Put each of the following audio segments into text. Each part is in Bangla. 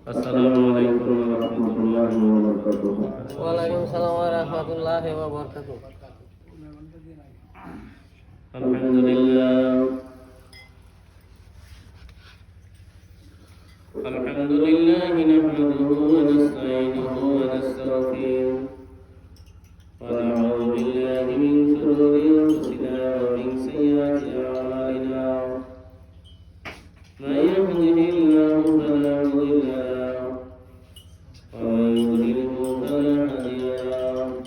Assalamualaikum warahmatullahi wabarakatuh. Waalaikumsalam warahmatullahi wabarakatuh. Alhamdulillah. Alhamdulillah nahmaduhu wa nasta'inuhu wa nastaghfiruh. Wa na'udzu billahi min shururi anfusina wa min sayyiati a'malina. Man yahdihillahu fala mudilla lahu wa man yudlilhu fala hadiya lahu.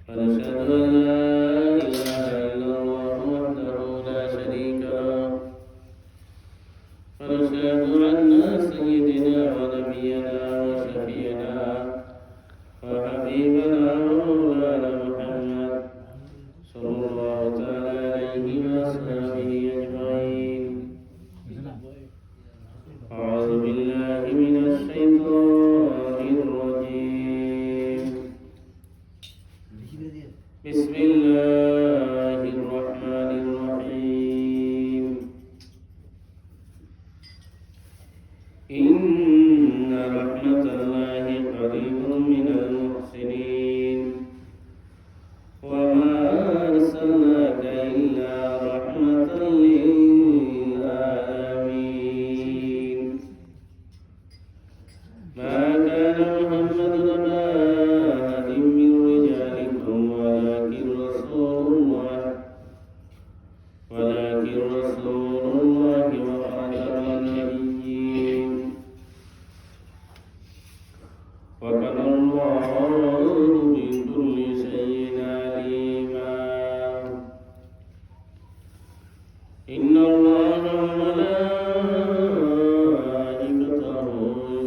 Wa nashhadu an la ilaha illallah wahdahu la sharika lahu. ونشهد أن سيدنا ونبينا وشفيعنا وحبيبنا ومولانا محمد صلى الله تعالى عليه وأصحابه أجمعين. أعوذ بالله من الشيطان الرجيم. بسم الله الرحمن الرحيم. إن رحمة الله قريب من المحسنين وما أرسلناك إلا رحمة للعالمين. ما كان محمد أبا أحد من رجالكم ولكن رسول الله وخاتم النبيين وكان الله بكل شيء عليما. إن الله وملائكته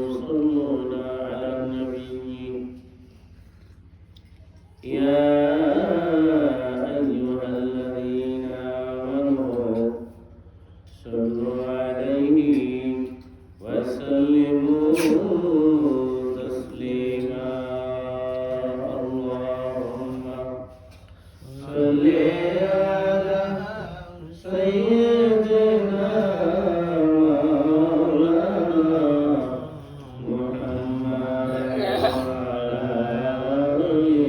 يصلون على النبي يا أيها الذين آمنوا صلوا عليه وسلموا تسليما. اللهم صل على سيدنا مولانا محمد وعلى آله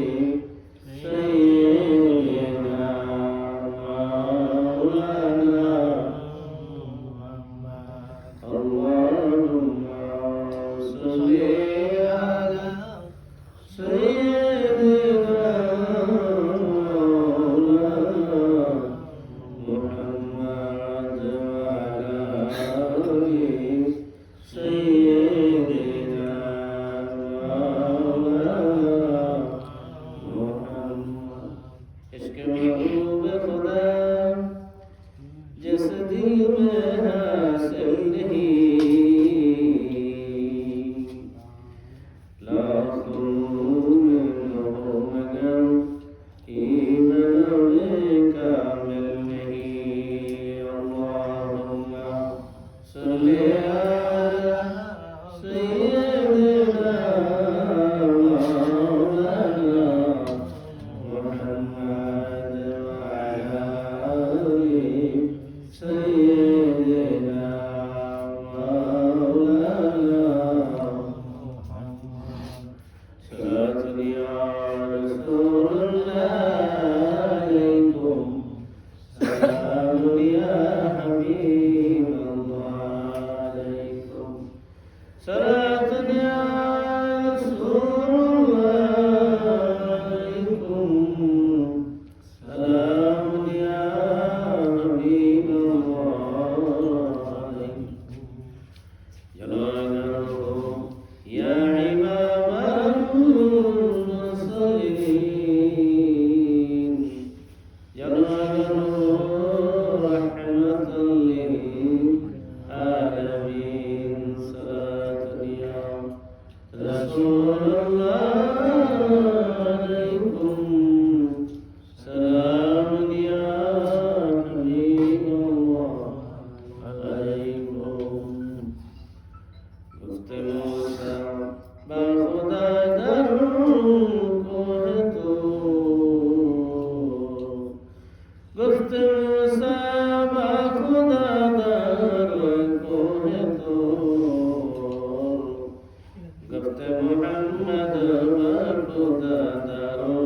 दारो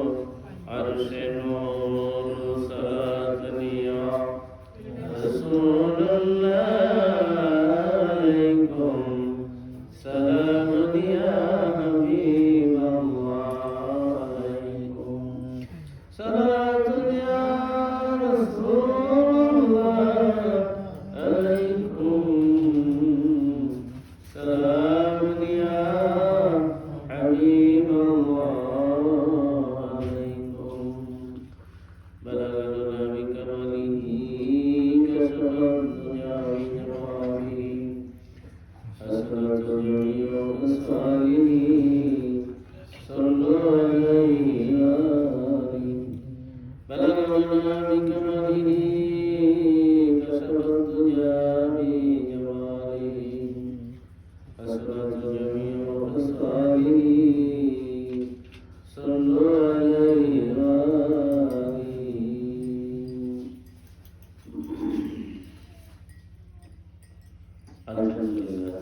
अर्श नूर सलात निया रसूलुल्लाह अलैकुम सलाम या हबीब अल्लाह अलैकुम सलात या रसूलुल्लाह अलैकुम सलाम या हबीब अल्लाह अलैकुम बलगना बिकमलिही कशफत दुनिया बिजमालिही हसनत जमीउ मसालिही सल्लु अलैहि आलिही बलगना बिकमलिही कशफत दुनिया बिजमालिही हसनत जमीउ मसालिही सल्लु अलैहि आलिही अल्हम्दुलिल्लाह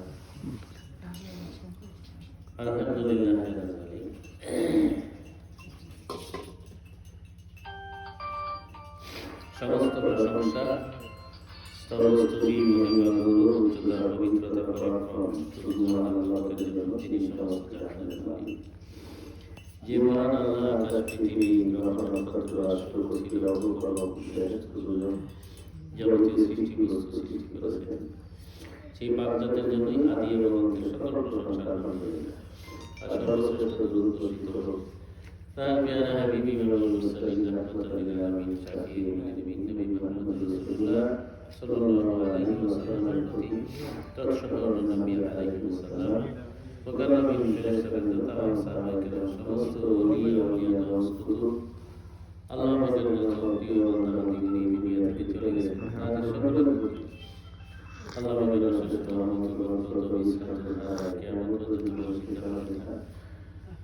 अल्हम्दुलिल्लाह समस्त प्रशंसा स्तुति महिमा गुरु उच्चता पवित्रता पराक्रम सुबहान अल्लाहके জন্য যিনি সমস্ত জাহানের মালিক যে মহান আল্লাহ আকাশ পৃথিবী গ্রহ নক্ষত্র রাষ্ট্র পৃথিবী অবকরণ দুজন যাবতীয় সৃষ্টি বস্তু সৃষ্টি করেছেন সেই পাক জাতের জন্যই আদি এবং অন্তের সকল প্রশংসা আলহামদুলিল্লাহ আর সর্বশ্রেষ্ঠ দরুদ বর্ষিত হোক তার প্যারা হাবিবি ইমামুল মুরসালিন রাহমাতুল লিল আলামিন শাফিউল মুজনিবিন নবী মুহাম্মদ রাসূলুল্লাহ সাল্লাল্লাহু আলাইহি ওয়াসাল্লামের প্রতি তৎসহ নবী আলাইহিস সালাম ও কারামিন ফেরেশতাগণ তামাম সাহাবায়ে কেরাম সমস্ত ওলি আউলিয়া নওয়াজকুত আল্লাহ পাকের প্রিয় বান্দাবান্দিগণ এই দুনিয়া থেকে চলে গেছেন তাদের সকলের প্রতি আল্লাহ পাকের অশেষ রহমত ও বরকত ও ইসলামের ধারা কিয়ামত পর্যন্ত বর্ষিত হতে থাকে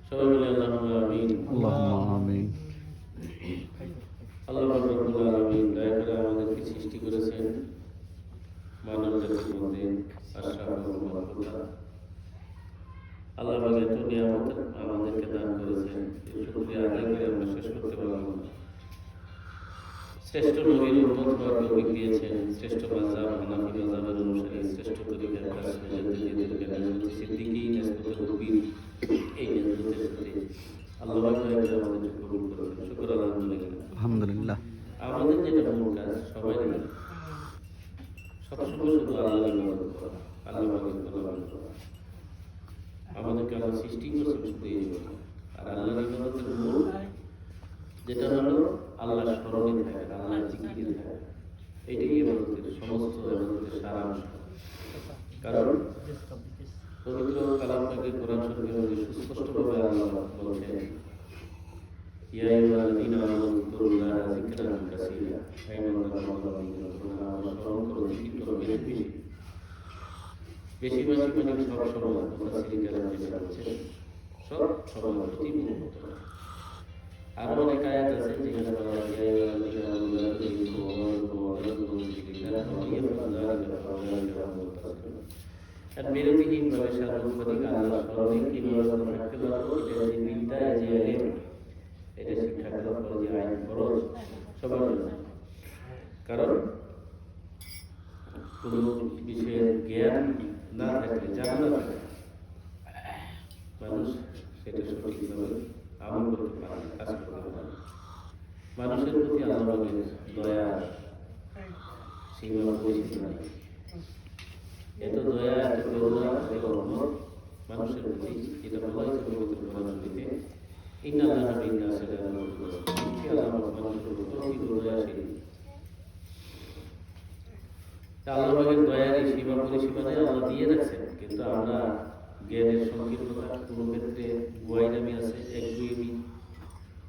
সবাই বলে আল্লাহুম্মা আমিন আল্লাহুম্মা আমিন আল্লাহ পাক রব্বুল আলামিন দয়া করে আমাদেরকে সৃষ্টি করেছেন মানব জাতির মধ্যে আশরাফ ও মাহফুজা আল্লাহ পাক এত নিয়ামত আমাদেরকে দান করেছেন এই শুকরিয়া আদায় করে আমরা শেষ করতে পারবো না শ্রেষ্ঠ নবীর উম্মত হওয়ার তৌফিক দিয়েছেন শ্রেষ্ঠ মাযহাব হানাফি মাযহাবের অনুসারী শ্রেষ্ঠ তরিকার কাজ মুজাদ্দিদের কাজ সিদ্দিকীন ইসলামের নবীর এই নেতৃত্বের সাথে আল্লাহ পাক আমাদের কবুল করুন শুকর আলহামদুলিল্লাহ আলহামদুলিল্লাহ আমাদের যেটা মূল কাজ সবাই সবসময় শুধু আল্লাহর ইবাদত করা আল্লাহ পাকের গোলামি করা আমাদেরকে আল্লাহ সৃষ্টি করেছেন শুধু এই জন্য আর আল্লাহর ইবাদতের মূল যেটা হলো আল্লাহর স্মরণে থাকা আল্লাহর জিকিরে থাকা এটাই ইবাদতের সমস্ত ইবাদতের সারাংশ কারণ পবিত্র কালাম পাকের কোরআন শরীফের মধ্যে সুস্পষ্টভাবে আল্লাহ বলছেন ইয়া আইয়ুহাল্লাযীনা আমানু যকুরুল্লাহা যিকরান কাসীরা হে বান্দাগণ আল্লাহর স্মরণ করো জিকির করো বেশি বেশি বেশি মানে সব সময় মুফাসসিরিন কেরাম যেটা বলছেন সব সময় প্রতি মুহূর্ত আরো অনেক আয়াত আছে যেখানে বলা হয় ইয়া আইয়ুহাল্লাযীনা আমানু লা তুযিগু আমওয়ালাকুম ওয়া আওলাদাকুম বিযিকরিল্লাহ ওয়া ইয়াফআল যালিকা ফাউলাইকা হুমুল খাসিরুন আর বিরতিহীনভাবে সার্বক্ষণিক আল্লাহর স্মরণে কিভাবে থাকতে পারবো এটা যে বিদ্যা যে এলেম এটা শিক্ষা করা ফরজ আইন ফরজ সবার জন্য কারণ কোনো বিষয়ের জ্ঞান না থাকলে জানা না থাকলে মানুষ সেটা সঠিকভাবে আমল করতে পারে না কাজ করতে পারে না মানুষের প্রতি আল্লাহর দয়া সীমা পরিচিত নাই এত দয়া এত করুণা এত রহমত মানুষের প্রতি যেটা বলা হয়েছে পবিত্র কোরআন শরীফে ইন্নাল্লাহা বিন-নাসি লারাউফুর রহিম আল্লাহ মানুষের উপর অতি দয়াশীল আল্লাহ পাকের দয়ার এই সীমা পরিসীমা আল্লাহ দিয়ে রাখছেন কিন্তু আমরা জ্ঞানের সংকীর্ণতা কোনো ক্ষেত্রে গোয়াইনামি আছে একগুয়েমি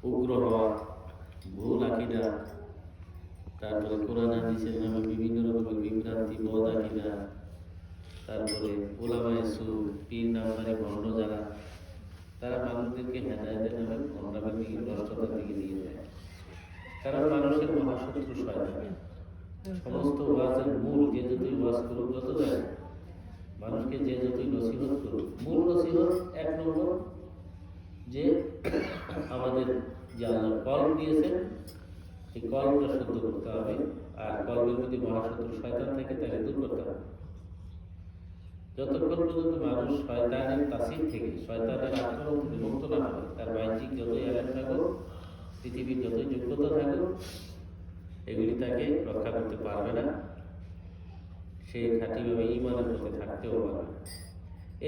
উগ্র হওয়া ভুল আকিদা তারপরে কোরআন হাদিসের নামে বিভিন্ন রকমের বিভ্রান্তি মদ আকিদা তারপরে ওলামায়ে সু পীর নামধারী ভণ্ড যারা তারা মানুষদেরকে হেদায়েতের নামে ভণ্ডামির দিকে ভ্রষ্টতার দিকে নিয়ে যায় তারা মানুষের মহাশত্রু শয়তান সমস্ত ওয়াজের মূল যে যতই ওয়াজ করুক যত যায় মানুষকে যে যতই নসিহত করুক মূল নসিহত এক নম্বর যে আমাদের যে আল্লাহ কলব দিয়েছেন এই কলবটা শুদ্ধ করতে হবে, আর কলবের যদি মহাশত্রু শয়তান থাকে তাকে দূর করতে হবে। যতক্ষণ পর্যন্ত মানুষ শয়তানের তাসির থেকে, শয়তানের আক্রমণ থেকে মুক্ত না হবে, তার বাহ্যিক যতই এলাকা থাকুক, পৃথিবীর যতই যোগ্যতা থাকুক, এগুলি তাকে রক্ষা করতে পারবে না। সে খাঁটিভাবে ঈমানের পথে থাকতেও পারবে না।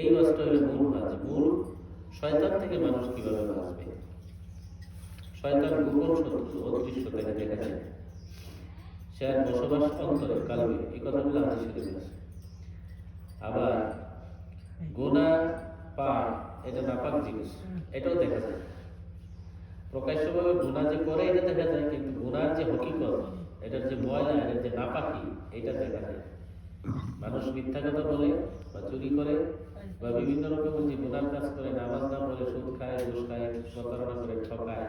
এই ওয়াজটা হলো মূল শয়তান থেকে মানুষ কিভাবে বাঁচবে। শয়তান গোপন শত্রু, অদৃশ্য তাকে দেখা যায়, সে আর বসবাস অন্তরে কালবে, এই কথাগুলো হাদিসে রয়েছে। আবার গুনাহ পাপ এটা নাপাক জিনিস, এটাও দেখা যায়। প্রকাশ্যভাবে গুনাহ যে করে এটা দেখা যায়, কিন্তু গুনার যে হকিকত, এটার যে ময়লা, এটার যে নাপাকি, এটা দেখা যায়। মানুষ মিথ্যা কথা বলে বা চুরি করে বা বিভিন্ন রকমের যে গুনার কাজ করে, নামাজ না পড়ে সুদ খায়, ঘুষ খায়, প্রতারণা করে, ঠকায়,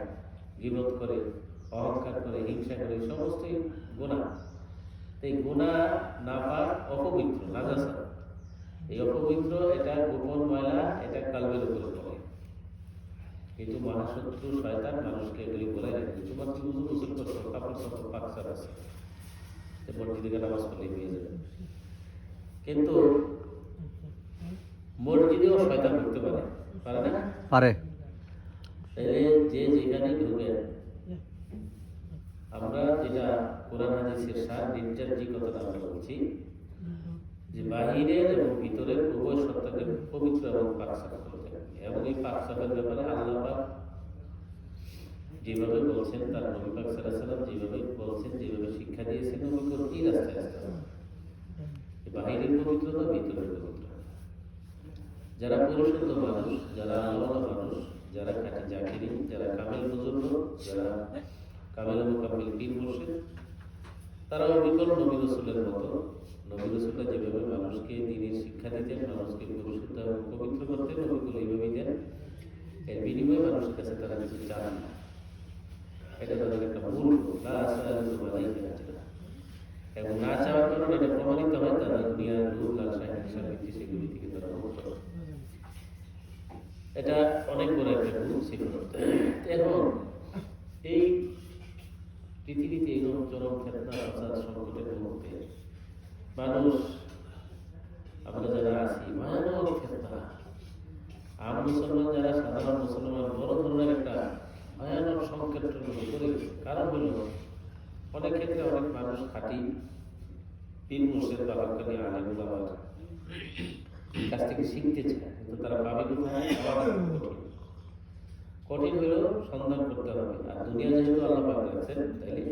গীবত করে, অহংকার করে, হিংসা করে, সমস্তই গুনাহ। এই গুনাহ নাপাক, অপবিত্র, নাজাসা। এই অপবিত্র, এটা গোপন ময়লা, এটা কালবের উপরে পড়ে। কিন্তু মহাশত্রু শয়তান মানুষকে এগুলি বলে রাখে, তোমার কি উযু গোসল করছো, কাপড় সাপড় পাকসার আছে, মসজিদে নামাজ পড়লে হয়ে যাবে। কিন্তু মসজিদেও শয়তান ঢুকতে পারে, পারে না? পারে। তাইলে যে যেখানে ঢুকে, আমরা যেটা কোরআন হাদিসের সার নির্যার যে কথাটা আমরা বলছি, যে বাহিরের এবং ভিতরের উভয় সত্তাকে পবিত্র এবং পাকসাফ করতে হবে। এবং এই পাকসাফের ব্যাপারে আল্লাহ পাক যেভাবে বলছেন, তার নবী পাক সাল্লাল্লাহু আলাইহি ওয়াসাল্লাম যেভাবে বলছেন, যেভাবে শিক্ষা দিয়েছেন, এই রাস্তায় আসতে হবে। বাহিরের পবিত্রতা, ভিতরের পবিত্রতা। যারা পরিশুদ্ধ মানুষ, যারা আল্লাহওয়ালা মানুষ, যারা খাঁটি জাকিরিন, যারা কামেল বুজুর্গ, যারা কামেল মুকাম্মিল পীর মুর্শিদ, তারাও বিকল নবী রাসূলের মতো। নবী রাসূলরা যেভাবে মানুষকে দ্বীনের শিক্ষা দিতেন, মানুষকে পরিশুদ্ধ এবং পবিত্র করতেন, নবীগুলো এইভাবেই দেন। এর বিনিময়ে মানুষের কাছে তারা কিছু চান না। এটা তাদের একটা মূল এবং না চাওয়ার কারণে এটা প্রমাণিত হয়, তারা দুনিয়ার রূপ, লালসা, হিংসা, বৃত্তি, সেগুলি থেকে তারা মুক্ত। এটা অনেক বড় একটা গুণ শিখতে। এখন এই পৃথিবীতে এরকম চরম ফেতনা, ফাসাদ, সংকটের মধ্যে মানুষ, আমরা যারা আছি, ভয়ানক ফেতনা। আম মুসলমান যারা, সাধারণ মুসলমান, বড় ধরনের একটা ভয়ানক সংকটের মধ্যে পড়ে গেছে। কারণ হলো অনেক ক্ষেত্রে অনেক মানুষ খাঁটি পীর মুর্শিদ বা হক্কানি আলেম ওলামার কাছ থেকে শিখতে চায়, কিন্তু তারা পাবে কোথায়? কঠিন হলেও সন্ধান করতে হবে। আর দুনিয়া যেহেতু আল্লাহ পাক রাখছেন, তাইলে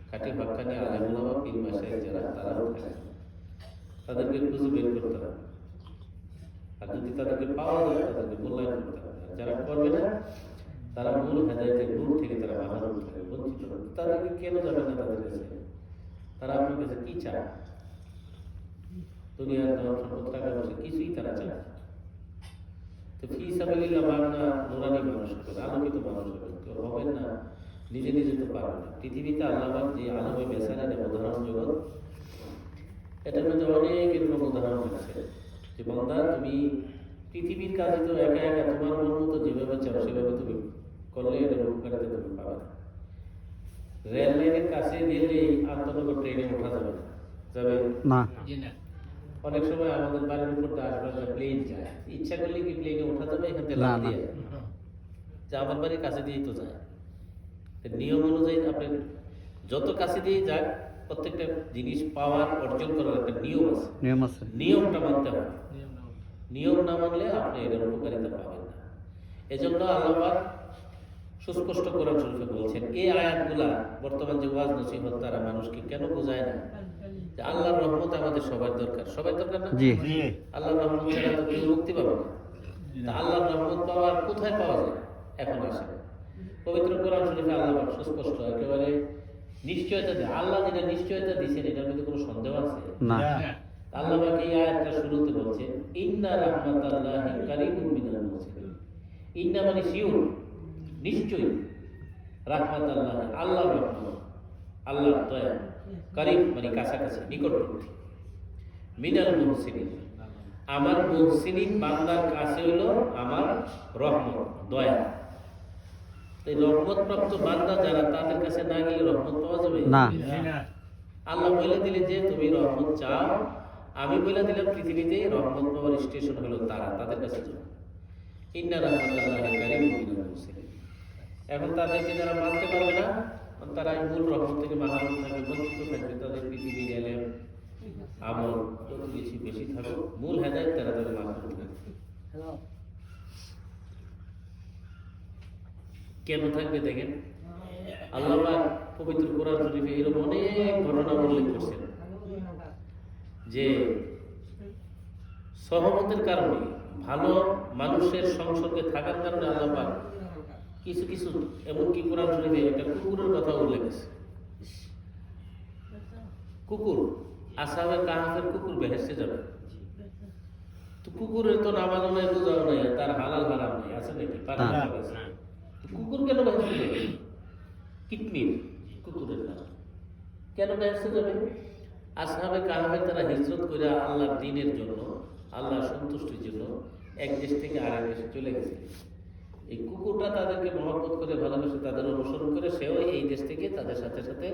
খাঁটি হক্কানি আলেম ওলামা, পীর মাশায়েখ যারা, তারাও থাকে, তাদেরকে খুঁজে বের করতে হবে। আর যদি তাদেরকে পাওয়া যায়, তাদেরকে মূল্যায়ন করতে হবে। যারা করবে না, তারা মূল হেদায়েতের নূর থেকে তারা মাহরুম থাকে, বঞ্চিত হবে। তাদেরকে কেন যাবে না তাদের কাছে? তারা আপনার কাছে কি চায়? দুনিয়ার ধন সম্পদ, টাকা পয়সা, কিছুই তারা চায়। তো ফি সাবিলিল্লাহ বান্দা নুরানি মানুষ হবে, আলোকিত মানুষ হবে, কেউ হবেন না, নিজে নিজে তো পারবে না। পৃথিবীতে আল্লাহ যে আলমে বেসালেন উদাহরণ জগৎ, এটার মধ্যে অনেক এরকম উদাহরণ আছে যে বান্দা, তুমি পৃথিবীর কাজে তো একা একা তোমার মন মতো যেভাবে চাও সেভাবে তুমি করলে এটার উপকারিতা তুমি পাবে না। রেল লাইনের কাছে গেলে আন্তনগর ট্রেনে ওঠা যাবে না, যাবে না। অনেক সময় আমাদের বাড়ির উপর দিয়ে আসবার প্লেন যায়, ইচ্ছা করলে কি প্লেনে ওঠা যাবে? এখান থেকে লাফ দিয়ে যে আমার বাড়ির কাছে দিয়েই তো যায়। নিয়ম অনুযায়ী আপনি যত কাছে দিয়ে যাক, প্রত্যেকটা জিনিস পাওয়ার, অর্জন করার একটা নিয়ম আছে। নিয়মটা মানতে হবে। নিয়ম না মানলে আপনি এটার উপকারিতা পাবেন না। এজন্য আল্লাহ সুস্পষ্ট কোরআন শরীফে বলছেন, এই আয়াতগুলা বর্তমান যে ওয়াজ নসিহত, তারা মানুষকে কেন বোঝায় না যে আল্লাহর রহমত আমাদের সবার দরকার? সবার দরকার না? জি। আল্লাহর রহমত ছাড়া তো কেউ মুক্তি পাবে না। তা আল্লাহর রহমত পাওয়ার কোথায় পাওয়া যায়? এখন আসে পবিত্র কোরআন শরীফে আল্লাহ সুস্পষ্ট একেবারে নিশ্চয়তা দেয়। আল্লাহ যেটা নিশ্চয়তা দিয়েছেন, এটার মধ্যে কোনো সন্দেহ আছে না। আল্লাহ পাক এই আয়াতটা শুরুতে বলছেন, ইন্না রাহমাতাল্লাহি কারীবুম মিনাল মুহসিনিন। ইন্না মানে শিওর, নিশ্চয়ই, রাহমাতাল্লাহ আল্লাহর রহমত, আল্লাহর দয়া, কারীব মানে কাছাকাছি, নিকটবর্তী, মিনাল মুহসিনিন, আমার মুহসিনিন বান্দার কাছে হলো আমার রহমত, দয়া। এই রহমত প্রাপ্ত বান্দা যারা, তাদের কাছে না গেলে রহমত পাওয়া যাবে না। আল্লাহ বলে দিলে যে তুমি রহমত চাও, আমি বলে দিলাম পৃথিবীতে রহমত পাওয়ার স্টেশন হলো তারা, তাদের কাছে যাও। ইন্না রাহমাতাল্লাহি কারীমুন মিনাল মুহসিনিন। এখন তাদেরকে যারা মানতে পারবে না, তারা এই মূল রহমত থেকে মাহরুম থাকবে, বঞ্চিত থাকবে। তাদের পৃথিবীর এলেম আমল যত কিছু বেশি থাকবে, মূল হেদায়েত তারা তাদের মাহরুম থাকবে। কেন থাকবে দেখেন, আল্লাহ পাক পবিত্র কোরআন শরীফে এরকম অনেক ঘটনা উল্লেখ করছেন যে সহমতের কারণে, ভালো মানুষের সংসর্গে থাকার কারণে আল্লাহ পাক কিছু কিছু, এমনকি কোরআন শরীফে একটা কুকুরের কথা উল্লেখ আছে। কুকুর, আসহাবে কাহাফের কুকুর বেহেশতে যাবে, তো কুকুরের তো নামাজও নাই, রোজাও নাই, তার হালাল হারাম নাই, আছে নাকি? কুকুর কেন বেহেশতে যাবে? কিতমির কুকুরের নাম কেন বেহেশতে যাবে? আসহাবে কাহাফে তারা হিজরত করে আল্লাহর দ্বীনের জন্য, আল্লাহর সন্তুষ্টির জন্য এক দেশ থেকে আরেক দেশে চলে গেছে। এই কুকুরটা তাদেরকে মহব্বত করে, ভালোবেসে, তাদের অনুসরণ করে সেও এই দেশ থেকে তাদের সাথে সাথে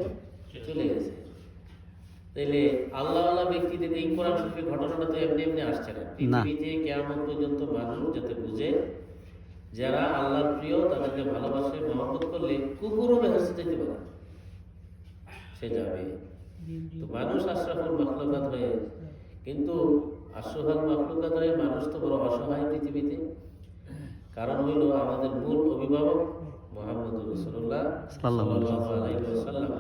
চলে গেছে। তাইলে আল্লাহওয়ালা ব্যক্তিদের এই কোরআন শরীফের ঘটনাটা তো এমনি এমনি আসছে না। পৃথিবীতে কিয়ামত পর্যন্ত মানুষ যাতে বুঝে, যারা আল্লাহর প্রিয়, তাদেরকে ভালোবাসে, মহব্বত করলে কুকুরও বেহেশতে যেতে পারে, সে যাবে। তো মানুষ আশরাফুল মাখলুকাত হয়ে, কিন্তু আশরাফুল মাখলুকাত হয়ে মানুষ তো বড় অসহায় পৃথিবীতে। কারণ হইল আমাদের মূল অভিভাবক মুহাম্মদুর রাসূলুল্লাহ সাল্লাল্লাহু আলাইহি ওয়াসাল্লাম।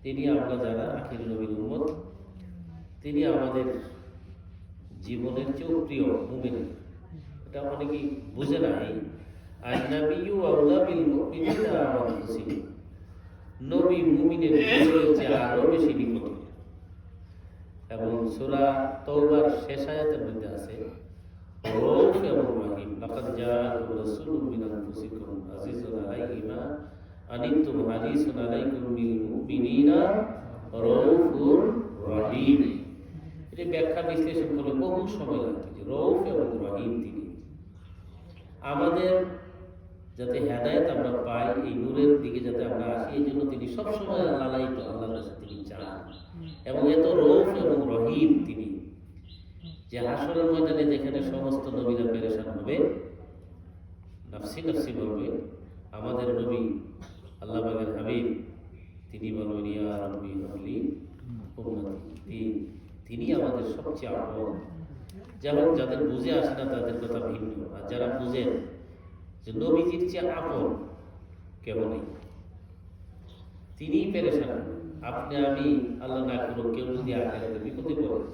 তিনি আমরা যারা আখির নবীর উম্মত, তিনি আমাদের জীবনের চেয়েও প্রিয় মুমিন। এটা অনেকেই বুঝে না। এই আন-নাবিয়্যু আওলা বিল মুমিনিনা মিন আনফুসিহিম, নবী মুমিনের চেয়ে আরো বেশি নিকট। এবং সূরা তাওবার শেষ আয়াতের মধ্যে আছে রউফ এবং রহিম, লাকাদ জাআকুম রাসূলুম মিন আনফুসিকুম আযীজুন আলাইহি মা আনিতুম হারিসুন আলাইকুম বিল মুমিনিনা রউফুর রহিম। এটা ব্যাখ্যা বিশ্লেষণ করলে বহু সময় লাগবে যে রউফ এবং রহিম তিনি আমাদের যাতে হেদায়েত আমরা পাই, এই নূরের দিকে যাতে আমরা আসি, এই জন্য তিনি সবসময় লালায়িত, আল্লাহর কাছে তিনি চান। এবং এত রউফ এবং রহিম তিনি যে হাসরের ময়দানে যেখানে সমস্ত নবীরা পেরেশান হবে, নাফসি নাফসি বলবে, আমাদের নবী আল্লাহ পাকের হাবিব তিনি বলবেন ইয়া রাব্বি হাবলি উম্মতি, তিনি আমাদের সবচেয়ে আপন। যেমন যাদের বুঝে আসে না তাদের কথা ভিন্ন, আর যারা বুঝেন যে নবীজির চেয়ে আপন কেউ নেই, তিনিই পেরেশান। আপনি আমি আল্লাহ না করুক, কেউ যদি আখেরাতে বিপদে পড়ে,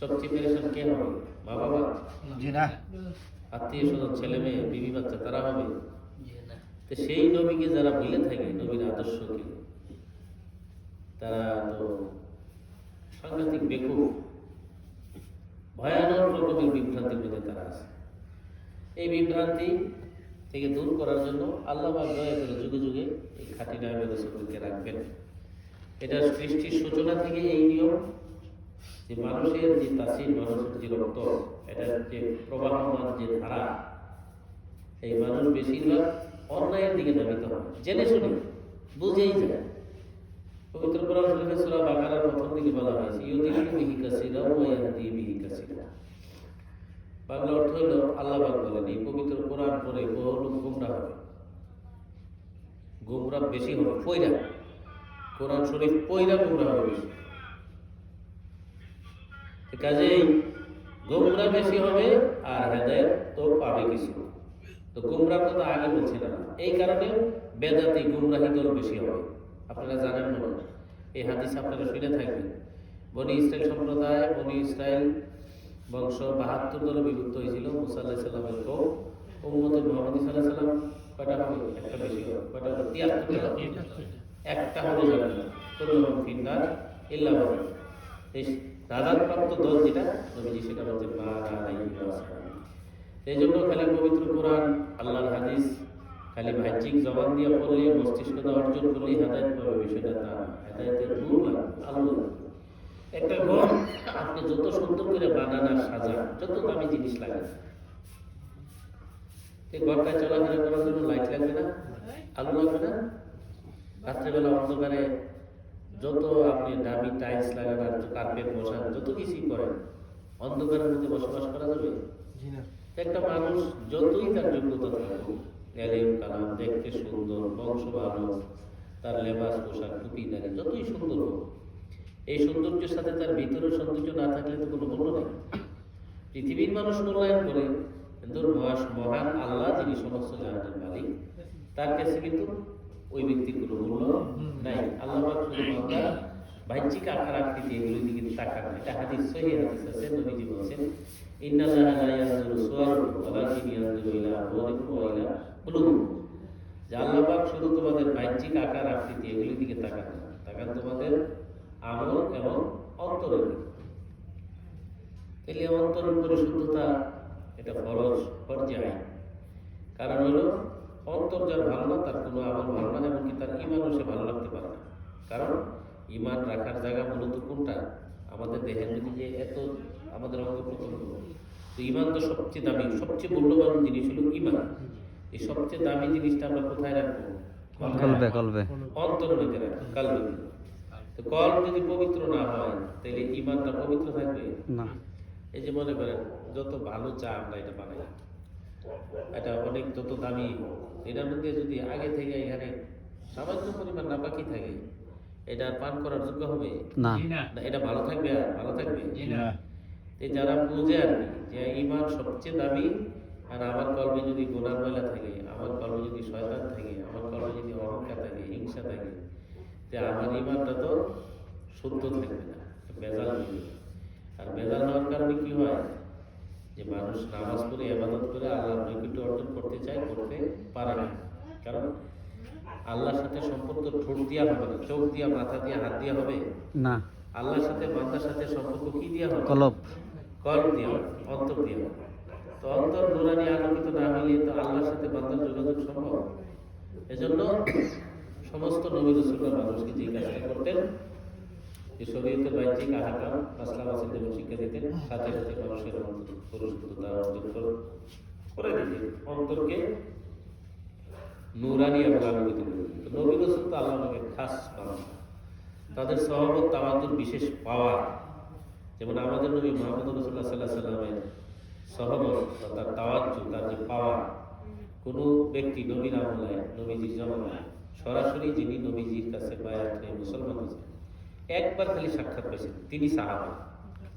সবচেয়ে পেরেশান কে হবে? মা বাবা? আত্মীয় স্বজন, ছেলে মেয়ে, বিবি বাচ্চা, তারা হবে? তো সেই নবীকে যারা ভুলে থাকে, নবীর আদর্শকে, তারা তো সাংঘাতিক বেকুব, ভয়ানক রকমের বিভ্রান্তির মধ্যে তারা আছে। এই বিভ্রান্তি থেকে দূর করার জন্য আল্লাহ পাক দয়া করে যুগে যুগে এই খাঁটি নবী রাসূলকে রাখবেন। এটা সৃষ্টির সূচনা থেকে এই নিয়ম যে মানুষের যে তাসির, মানুষের যে রক্ত, এটার যে প্রবাহমান যে ধারা, এই মানুষ বেশিরভাগ অন্যায়ের দিকে ধাবিত হয়, জেনে শুনে, বুঝেই যায়। পবিত্র কোরআন শরীফে সূরা বাকারার প্রথম দিকে বলা হয়েছে ইউদিল্লু বিহি কাসীরান ওয়া ইয়াহদি বিহি কাসীরা। বাংলা অর্থ হলো, আল্লাহ পাক বলেন এই পবিত্র কোরআন পড়ে বহু লোক গুমরাহ হবে, গুমরাহ বেশি হবে, পয়রা কোরআন শরীফ পয়রা গুমরাহ হবে বেশি। কাজেই গুমরাহ বেশি হবে আর হেদায়েত তো পাবে কিছু। তো গুমরাহ কথা আগে বলছিলাম, এই কারণে বেদাতি গুমরাহী দল বেশি হবে। আপনারা জানেন না, এই হাদিস আপনারা শুনে থাকবেন, বনি ইসরাইল সম্প্রদায়, বনি ইসরাইল বংশ ৭২ দলে বিভক্ত হয়েছিল। মুসা আলাইহিস সালামের কওম, উম্মতে মুহাম্মদ সাল্লাল্লাহু আলাইহি সাল্লাম কয়টা হবে? একটা বেশি হবে। কয়টা হবে? ৭৩টা। একটা হবে জান্নাত, কুল্লুহুম ফিন্নার ইল্লা ওয়াহিদ। এই রাজাতপ্রাপ্ত দল যেটা নবীজি সেটা বলতে মা আলাইহি ওয়াসাল্লাম। এই জন্য খালি পবিত্র কোরআন, আল্লাহর হাদিস খালি বাহ্যিক জবান দিয়ে পড়লে, মস্তিষ্ক দিয়ে অর্জন করলেই হেদায়েত পাবে, বিষয়টা তা না। হেদায়েতের নূর লাগবে, আলো লাগবে। একটা ঘর আপনি যত সুন্দর করে বানান আর সাজান, যত দামি জিনিস লাগে, এই ঘরটা চলাফেরা করার জন্য লাইট লাগবে না? আলো লাগবে না? রাত্রেবেলা অন্ধকারে যত আপনি দামি টাইলস লাগান আর কার্পেট বসান, যত কিছুই করেন, অন্ধকারের মধ্যে বসবাস করা যাবে? একটা মানুষ যতই তার যোগ্যতা থাকুক, এলেম কালাম, দেখতে সুন্দর, বংশ ভালো, তার লেবাস পোশাক টুপি দাঁড়িয়ে যতই সুন্দর হোক, এই সৌন্দর্যের সাথে তার ভিতরের সৌন্দর্য না থাকলে তো কোনো মূল্য নেই। পৃথিবীর মানুষ মূল্যায়ন করে, কিন্তু মহান আল্লাহ যিনি সমস্ত জাহানের মালিক, তার কাছে কিন্তু ওই ব্যক্তির কোনো মূল্য নাই। আল্লাহ পাক শুধুমাত্র বাহ্যিক আকার আকৃতি এগুলোর দিকে তাকান। এটা হাদিস, সহিহ হাদিস আছে, নবীজি বলেছেন, ইন্নাল্লাহা লা ইয়ানজুরু সুওয়ারাকুম ওয়ালাকিন ইয়ানজুরু ইলা আমওয়ালিকুম ওয়া ইলা কুলুবিকুম। যে আল্লাহ পাক শুধু তোমাদের বাহ্যিক আকার আকৃতি এগুলোর দিকে তাকান না, তাকান তোমাদের আমল এবং অন্তরের দিকে। তাহলে অন্তরের পরিশুদ্ধতা এটা পর্যায়। কারণ হলো অন্তর যার ভালো না, তার কোনো আমল ভালো না, এমনকি তার ইমানও সে ভালো লাগতে পারে না। কারণ ইমান রাখার জায়গা মূলত কোনটা? আমাদের দেহের মধ্যে যে এত আমাদের অঙ্গ প্রত্যঙ্গ, তো ইমান তো সবচেয়ে দামি, সবচেয়ে মূল্যবান জিনিস হলো ইমান। এই সবচেয়ে দামি জিনিসটা আমরা কোথায় রাখবো? কলবে। অন্তর মধ্যে রাখবো, কালবে। তো কল যদি পবিত্র না হয়, তাহলে ইমানটা পবিত্র থাকবে না। এই যে মনে করেন যত ভালো চা আমরা এটা বানাই, এটা অনেক যত দামি, এটার মধ্যে যদি আগে থেকে এখানে সামান্য পরিমাণ নাপাকি থাকে, এটা পান করার যোগ্য হবে না। না, এটা ভালো থাকবে? আর ভালো থাকবে এই যারা বুঝে আর কি যে ইমান সবচেয়ে দামি, আর আমার কলবে যদি গুনার ময়লা থাকে, আমার কলবে যদি শয়তান থাকে, আমার কলবে যদি অহংকার থাকে, হিংসা থাকে, যে আমার ইমানটা তো শুদ্ধ থাকবে না, ভেজাল হয়ে যাবে। আর ভেজাল হওয়ার কারণে কি হয়? যে মানুষ নামাজ পড়ে ইবাদত করে আল্লাহর নৈকট্য অর্জন করতে চায়, করতে পারে না। কারণ আল্লাহর সাথে সম্পর্ক ঠোঁট দিয়া হবে না, চোখ দিয়া, মাথা দিয়া, হাত দিয়া হবে না। আল্লাহর সাথে বান্দার সাথে সম্পর্ক কি দিয়া হবে? কলব দিয়া, অন্তর দিয়া। তো অন্তর নুরানি আলোকিত না হইলে তো আল্লাহর সাথে বান্দার যোগাযোগ সম্ভব? এজন্য সমস্ত নবী রাসূলরা মানুষকে যে কাজটা করতেন, যে শরীয়তের বাহ্যিক আহকাম মাসলা মাসাইল যেমন শিক্ষা দিতেন, সাথে সাথে মানুষের পরিশুদ্ধতা অর্জন করে দিতেন, অন্তরকে নুরানি এবং আলোকিত করে দিতেন। তো নবী রাসূল তো আল্লাহ নবীর খাস মানুষ, তাদের সহবত তাওয়াজ্জুর বিশেষ পাওয়ার। যেমন আমাদের নবী মুহাম্মদ রাসূলুল্লাহ সাল্লাল্লাহু আলাইহি ওয়াসাল্লামের সহবত, তার তাওয়াজ্জু, তার যে পাওয়ার, কোনো ব্যক্তি নবীর আমলায়, নবীজির জামানায় সরাসরি যিনি নবীজির কাছে বায়াত হয়ে মুসলমান হয়েছেন, একবার খালি সাক্ষাৎ পেয়েছেন, তিনি সাহাবা।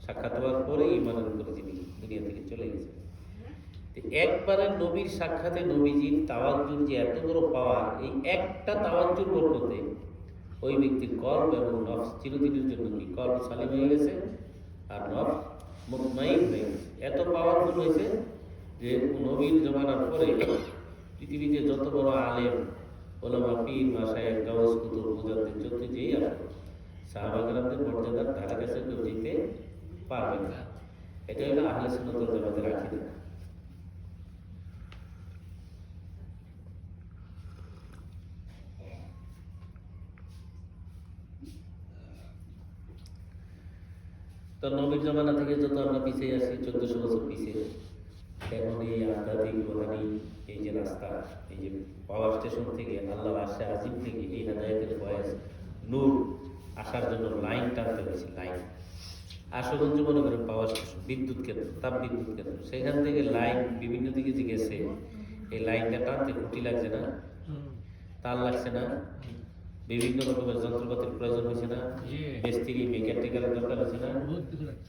সাক্ষাৎ হওয়ার পরে ঈমানের উপরে তিনি দুনিয়া থেকে চলে গেছেন। একবারের নবীর সাক্ষাতে নবীজির তাওয়াজ্জুর যে এত বড় পাওয়ার, এই একটা তাওয়াজ্জুর বরকতে ওই ব্যক্তির কলব এবং নফস চিরদিনের জন্য কি কলব সালিম হয়ে গেছে, আর নফস মুতমাইন হয়ে গেছে। এত পাওয়ারফুল হয়েছে যে নবীর জমানার পরে পৃথিবীতে যত বড় আলেম, ওলামা, পীর, মাশায়েখ, গাউস, কুতুব, মুজাদ্দিদ যত যেই আসবে, সাহাবা কেরামদের মর্যাদার ধারে কাছে কেউ যেতে পারবে না। এটা হলো আহলে সুন্নাত ওয়াল জামাতের আকীদা। তো নবীর জমানা থেকে যত আমরা পিছিয়ে আসি, 1400 বছর পিছিয়ে, এখন এই আধ্যাত্মিক রোহানি এই যে রাস্তা, এই যে পাওয়ার স্টেশন থেকে, আল্লাহ আশা আজিম থেকে এই হেদায়েতের ফয়েজ নূর আসার জন্য লাইন টানতে হয়েছে। লাইন আশুগঞ্জ মনে করেন পাওয়ার স্টেশন, বিদ্যুৎ কেন্দ্র, তাপ বিদ্যুৎ কেন্দ্র, সেখান থেকে লাইন বিভিন্ন দিকে যে গেছে, এই লাইনটা টানতে খুঁটি লাগছে না, তার লাগছে না, বিভিন্ন রকমের যন্ত্রপাতির প্রয়োজন হয়েছে না, মিস্ত্রি, মেকানিক্যালের দরকার হয়েছে না,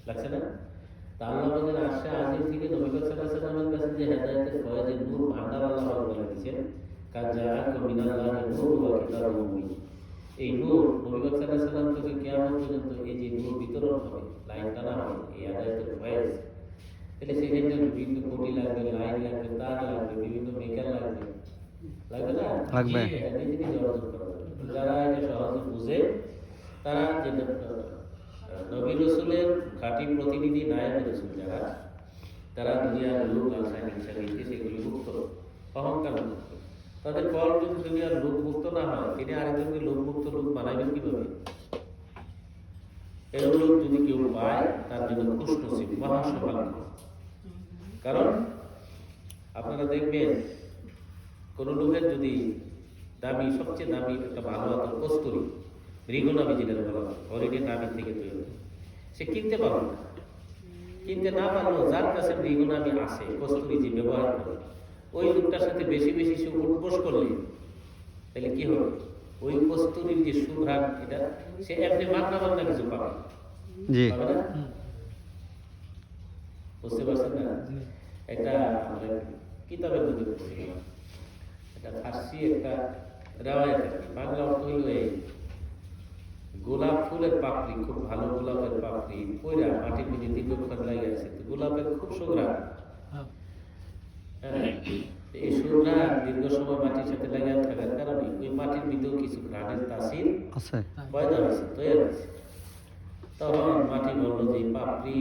লাগছে না? তা আল্লাহ আমাদের আশা আজিম থেকে নবী পাক সাল্লাল্লাহু আলাইহি ওয়াসাল্লামের কাছে যে হেদায়েতের ফয়েজের নূর ভান্ডার আল্লাহ বলে দিয়েছেন, কাজাআকুম মিনাল্লাহি নূরুন ওয়া কিতাবুম মুবিন। এই নূর নবী পাক সাল্লাল্লাহু আলাইহি ওয়াসাল্লাম থেকে কিয়ামত পর্যন্ত এই যে নূর বিতরণ হবে, লাইন টানা হবে, এই হেদায়েতের ফয়েজ, তাহলে সেখানে বিভিন্ন কোটি লাগবে, লাইন লাগবে, তার লাগবে, বিভিন্ন মেকার লাগবে, লাগবে না? লাগবে। নিজে নিজে অর্জন করা যাবে। যারা এটা সহজে বুঝে, তারা যে নবী রাসূলের খাঁটি প্রতিনিধি, নায়েব রাসূল যারা, তারা দুনিয়ার লোক, লালসা, হিংসা, নীতি সেগুলি মুক্ত, অহংকার মুক্ত। তাদের কল যদি দুনিয়ার লোক মুক্ত না হয়, তিনি আরেকজনকে লোক মুক্ত লোক বানাইবেন কিভাবে? এরকম লোক যদি কেউ পায়, তার জন্য খুশনসিব, মহাসৌভাগ্য। কারণ আপনারা দেখবেন কোন লোকের যদি দামি, সবচেয়ে দামি একটা ভালো আতর কস্তুরি, মৃগনাভি যেটা বলা হয়, হরিণের নাভি থেকে তৈরি। সে কিনতে পারবে না, কিনতে না পারলেও যার কাছে মৃগনাভি আছে, কস্তুরি যে ব্যবহার করে, ওই লোকটার সাথে বেশি বেশি সে উঠবোস করলে তাহলে কি হবে, ওই কস্তুরির যে সুঘ্রাণ, এটা সে এমনি মাগনা মাগনা কিছু পাবে, জি পাবে না? বুঝতে পারছেন না? একটা আমরা কিতাবের মধ্যে পড়ছিলাম, এটা ফার্সি একটা রেওয়ায়েত আর কি। বাংলা অর্থ হইল এই, গোলাপ ফুলের পাপড়ি, খুব ভালো গোলাপের পাপড়ি পইরা মাটির মধ্যে দীর্ঘক্ষণ লাগে আছে, তো গোলাপের খুব সুঘ্রাণ। হ্যাঁ, এই সুঘ্রাণ দীর্ঘ সময় মাটির সাথে লাগিয়ে থাকার কারণে ওই মাটির ভিতরেও কিছু ঘ্রাণের তাসির আছে পয়দা হয়েছে, তৈরি হয়েছে। তখন মাটি বলল যে এই পাপড়ি,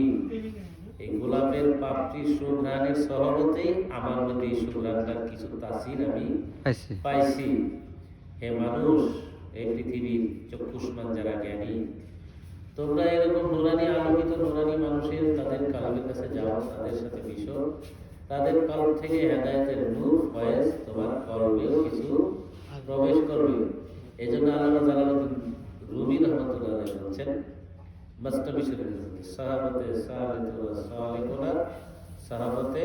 এই গোলাপের পাপড়ির সুঘ্রাণের সহবতেই আমার মধ্যে এই সুঘ্রাণটার কিছু তাসির আমি পাইছি পাইছি। হে মানুষ, এই পৃথিবীর চক্ষুষ্মান যারা জ্ঞানী, তোমরা এরকম নুরানি আলোকিত নুরানি মানুষের তাদের কালবের কাছে যাও, তাদের সাথে মিশো, তাদের কলব থেকে হেদায়েতের নূর ফয়েজ তোমার কলবেও কিছু প্রবেশ করবে। এই জন্য আল্লামা জালালউদ্দিন রুমি রহমতুল্লাহ আলাইহি বলছেন মসনবী শরীফের মধ্যে, সাহাবতে সালে তোরা সালে কোরা, সাহাবতে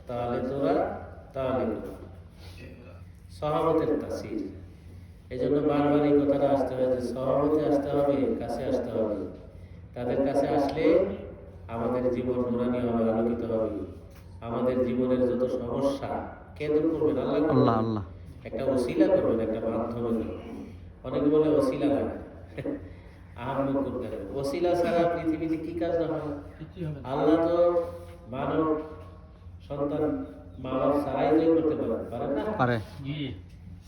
তালে তোরা তালে কোরা, সাহাবতের তাসির। এই জন্য বারবার এই কথাটা আসতে হয় যে সহবতে আসতে হবে, কাছে আসতে হবে। তাদের কাছে আসলে আমাদের জীবন নুরানি হবে, আলোকিত হবে। আমাদের জীবনের যত সমস্যা কে দূর করবেন? আল্লাহ করবেন। আল্লাহ আল্লাহ একটা ওসিলা করবেন, একটা মাধ্যমে করবেন। অনেকে বলে ওসিলা লাগে, আহম্মক করতে হবে। ওসিলা ছাড়া পৃথিবীতে কি কাজ না হয়? আল্লাহ তো মানব সন্তান, মা বাপ ছাড়াই তৈরি করতে পারেন না? পারে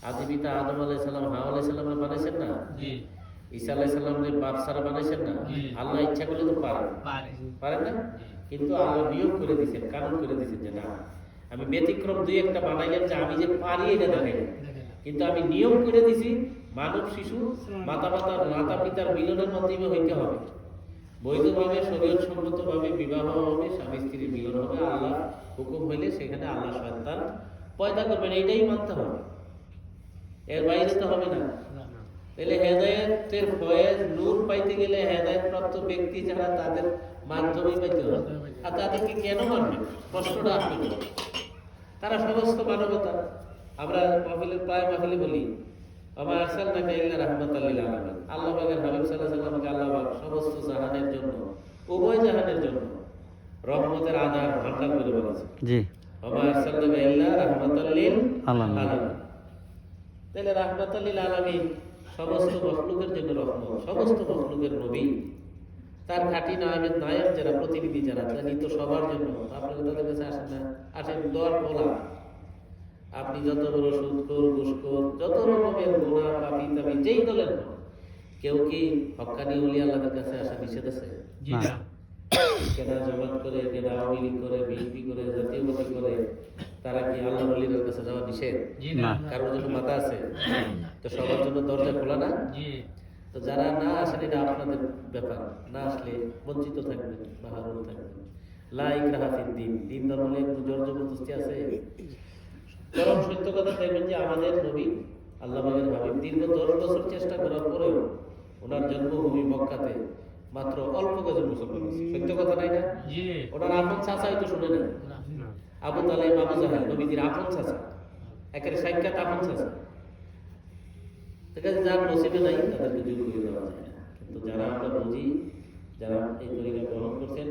আদি পিতা আদম আলাইহিস সালাম, হাওয়া আলাইহিস সালাম বানাইছেন না? ঈসা আলাইহিস সালামের বাপ ছাড়া বানাইছেন না? আল্লাহ ইচ্ছা করলে তো পারেন না? কিন্তু আল্লাহ নিয়ম করে দিয়েছেন, কানুন করে দিয়েছেন যে না, আমি ব্যতিক্রম দুই একটা বানাইলাম যে আমি যে পারি এটা দেখাই না। কিন্তু আমি নিয়ম করে দিছি, মানব শিশু মাতা পিতার মিলনের মাধ্যমে হইতে হবে, বৈধভাবে শরীয়ত সম্মতভাবে বিবাহ হবে, স্বামী স্ত্রীর মিলন হবে, আল্লাহ হুকুম হইলে সেখানে আল্লাহ সন্তান পয়দা করবেন, এইটাই মানতে হবে, এর বাইরে তো হবে না। তাহলে হেদায়েতের ফয়েজ নূর পাইতে গেলে হেদায়েত প্রাপ্ত ব্যক্তি যারা, তাদের মাধ্যমে পাইতে হবে। আর তাদেরকে কেন মানবে? প্রশ্নটা আসবে কেন? তারা সমস্ত মানবতা। আমরা প্রায় মাহফিলে বলি, আমার আরসালনাকা ইল্লা রাহমাতাল লিল আলামিন। আল্লাহ পাকের হাবিব সাল্লাল্লাহু আলাইহি ওয়াসাল্লামকে আল্লাহ পাক সমস্ত জাহানের জন্য, উভয় জাহানের জন্য রহমতের আধার ভান্ডার করে বলেছেন। জি আমার আরসালনাকা ইল্লা রাহমাতাল লিল আলামিন। আলামিন। তাহলে রাহমাতাল লিল আলামিন সমস্ত মখলুকের জন্য রহমত, সমস্ত মখলুকের নবী, তার খাঁটি নায়েব যারা, প্রতিনিধি যারা, তিনি তো সবার জন্য। আপনারা তাদের কাছে আসেন না? আসেন, দোয়ার খোলা। আপনি যত বড় সুদখোর, ঘুষখোর, যত রকমের গুনাহ, পাপী তাপী যেই দলের হন, কেউ কি হক্কানি ওলি আল্লাহর কাছে আসা নিষেধ আছে? না কেনা জমাত করে, কেনা আওয়ামী লীগ করে, বিএনপি করে, জাতীয়বাদী করে, তারা কি আল্লাহ ওলির কাছে যাওয়া নিষেধ? না কারোর জন্য মাথা আছে? তো সবার জন্য দরজা খোলা না? তো যারা না আসেন, এটা আপনাদের ব্যাপার, না আসলে বঞ্চিত থাকবেন, মাহরুম থাকবেন। লা ইকরাহা ফিদ্দিন, দিন ধর্মে কোনো জোর জবরদস্তি আছে? চরম সত্য কথা দেখবেন যে আমাদের নবী আল্লাহ পাকের হাবিব দীর্ঘ 10 বছর চেষ্টা করার পরেও ওনার জন্মভূমি মক্কাতে মাত্র অল্প কজন মুসলমান আছে। সত্য কথা নাই না? ওনার আপন চাচাই তো শুনে নাই। আবু তালেব, আবু জাহেল নবীদের আপন চাচা, একেবারে সাক্ষাৎ আপন চাচা। ঠিক আছে, যার নসিবে নাই তাদেরকে দূর করে দেওয়া যায় না। কিন্তু যারা আমরা বুঝি, যারা এই তরিকা গ্রহণ করছেন,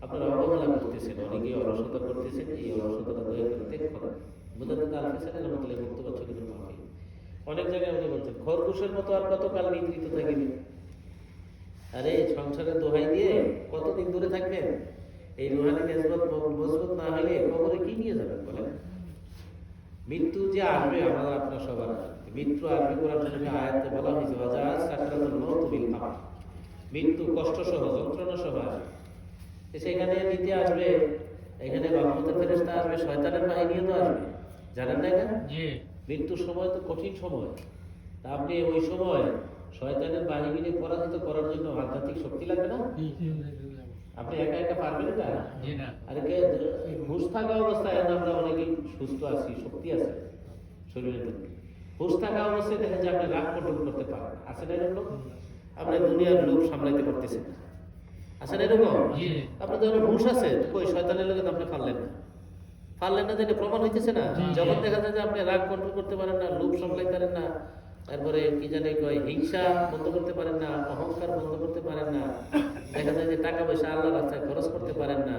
আপনারা অবহেলা করতেছেন, অনেকেই অলসতা করতেছেন। এই অলসতাটা দয়া করে ত্যাগ করেন। মুজাদ্দিদ আল-ফিসানি রাহমাতুল্লাহ বক্তব্য ছিল মাহফিল, অনেক জায়গায় উনি বলছেন, খরগোশের মতো আর কতকাল নিদ্রিত থাকিবে? আরে সংসারের দোহাই দিয়ে কতদিন দূরে থাকবেন? এই রুহানি নেসবত মজবুত না হলে কবরে কি নিয়ে যাবেন বলেন? মৃত্যু যে আসবে আমাদের আপনার সবার, মৃত্যু আসবে। কোরআন শরীফে আয়াতে বলা হয়েছে, ওয়াজা সাকরাতুল মাউত বিল হক, মৃত্যু কষ্ট সহ, যন্ত্রণা সহ আসবে। সেখানে নিতে আসবে, এখানে রহমতের ফেরেশতা আসবে, শয়তানের বাহিনীও তো আসবে, জানেন না এটা? মৃত্যুর সময় তো কঠিন সময়। তা আপনি ওই সময় শয়তানের বাহিনীকে পরাজিত করার জন্য আধ্যাত্মিক শক্তি লাগবে না? আপনি একা একা পারবেন না? আরে ঘুষ থাকা অবস্থায় আমরা অনেকেই সুস্থ আছি, শক্তি আছে শরীরের মধ্যে। হুঁশ থাকা অবস্থায় দেখেন যে আপনি রাগ কন্ট্রোল করতে পারেন, আছে না এরকম? আপনি দুনিয়ার লোভ সামলাইতে পারতেছেন, আছে না এরকম? আপনার যখন হুঁশ আছে, কই শয়তানের লোক আপনি পারলেন না যেটা প্রমাণ হইতেছে না। যখন দেখা যায় যে আপনি রাগ কন্ট্রোল করতে পারেন না, লোভ সামলাইতে পারেন না, তারপরে কি জানে কয় হিংসা বন্ধ করতে পারেন না, অহংকার বন্ধ করতে পারেন না, দেখা যায় যে টাকা পয়সা আল্লাহ রাস্তায় খরচ করতে পারেন না,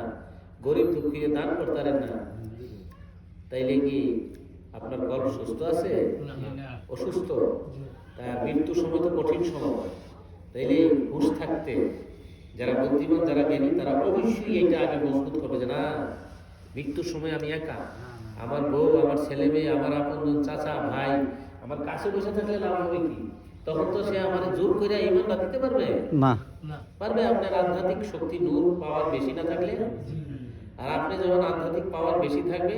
গরিব দুঃখীকে দান করতে পারেন না, তাইলে কি আপনার কল্প সুস্থ আছে? অসুস্থ। তার মৃত্যু সময় তো কঠিন সময়। তাইলে হুঁশ থাকতে যারা বুদ্ধিমান, যারা জ্ঞানী, তারা অবশ্যই এটা আগে মজবুত করবে যে না, মৃত্যুর সময় আমি একা, আমার বউ, আমার ছেলে মেয়ে, আমার আপনজন, চাচা, ভাই আমার কাছে বসে থাকলে লাভ হবে কি? তখন তো সে আমার জোর করে ইমানটা দিতে পারবে না। পারবে? আপনার আধ্যাত্মিক শক্তি, নূর পাওয়ার বেশি না থাকলে, আর আপনি যখন আধ্যাত্মিক পাওয়ার বেশি থাকবে,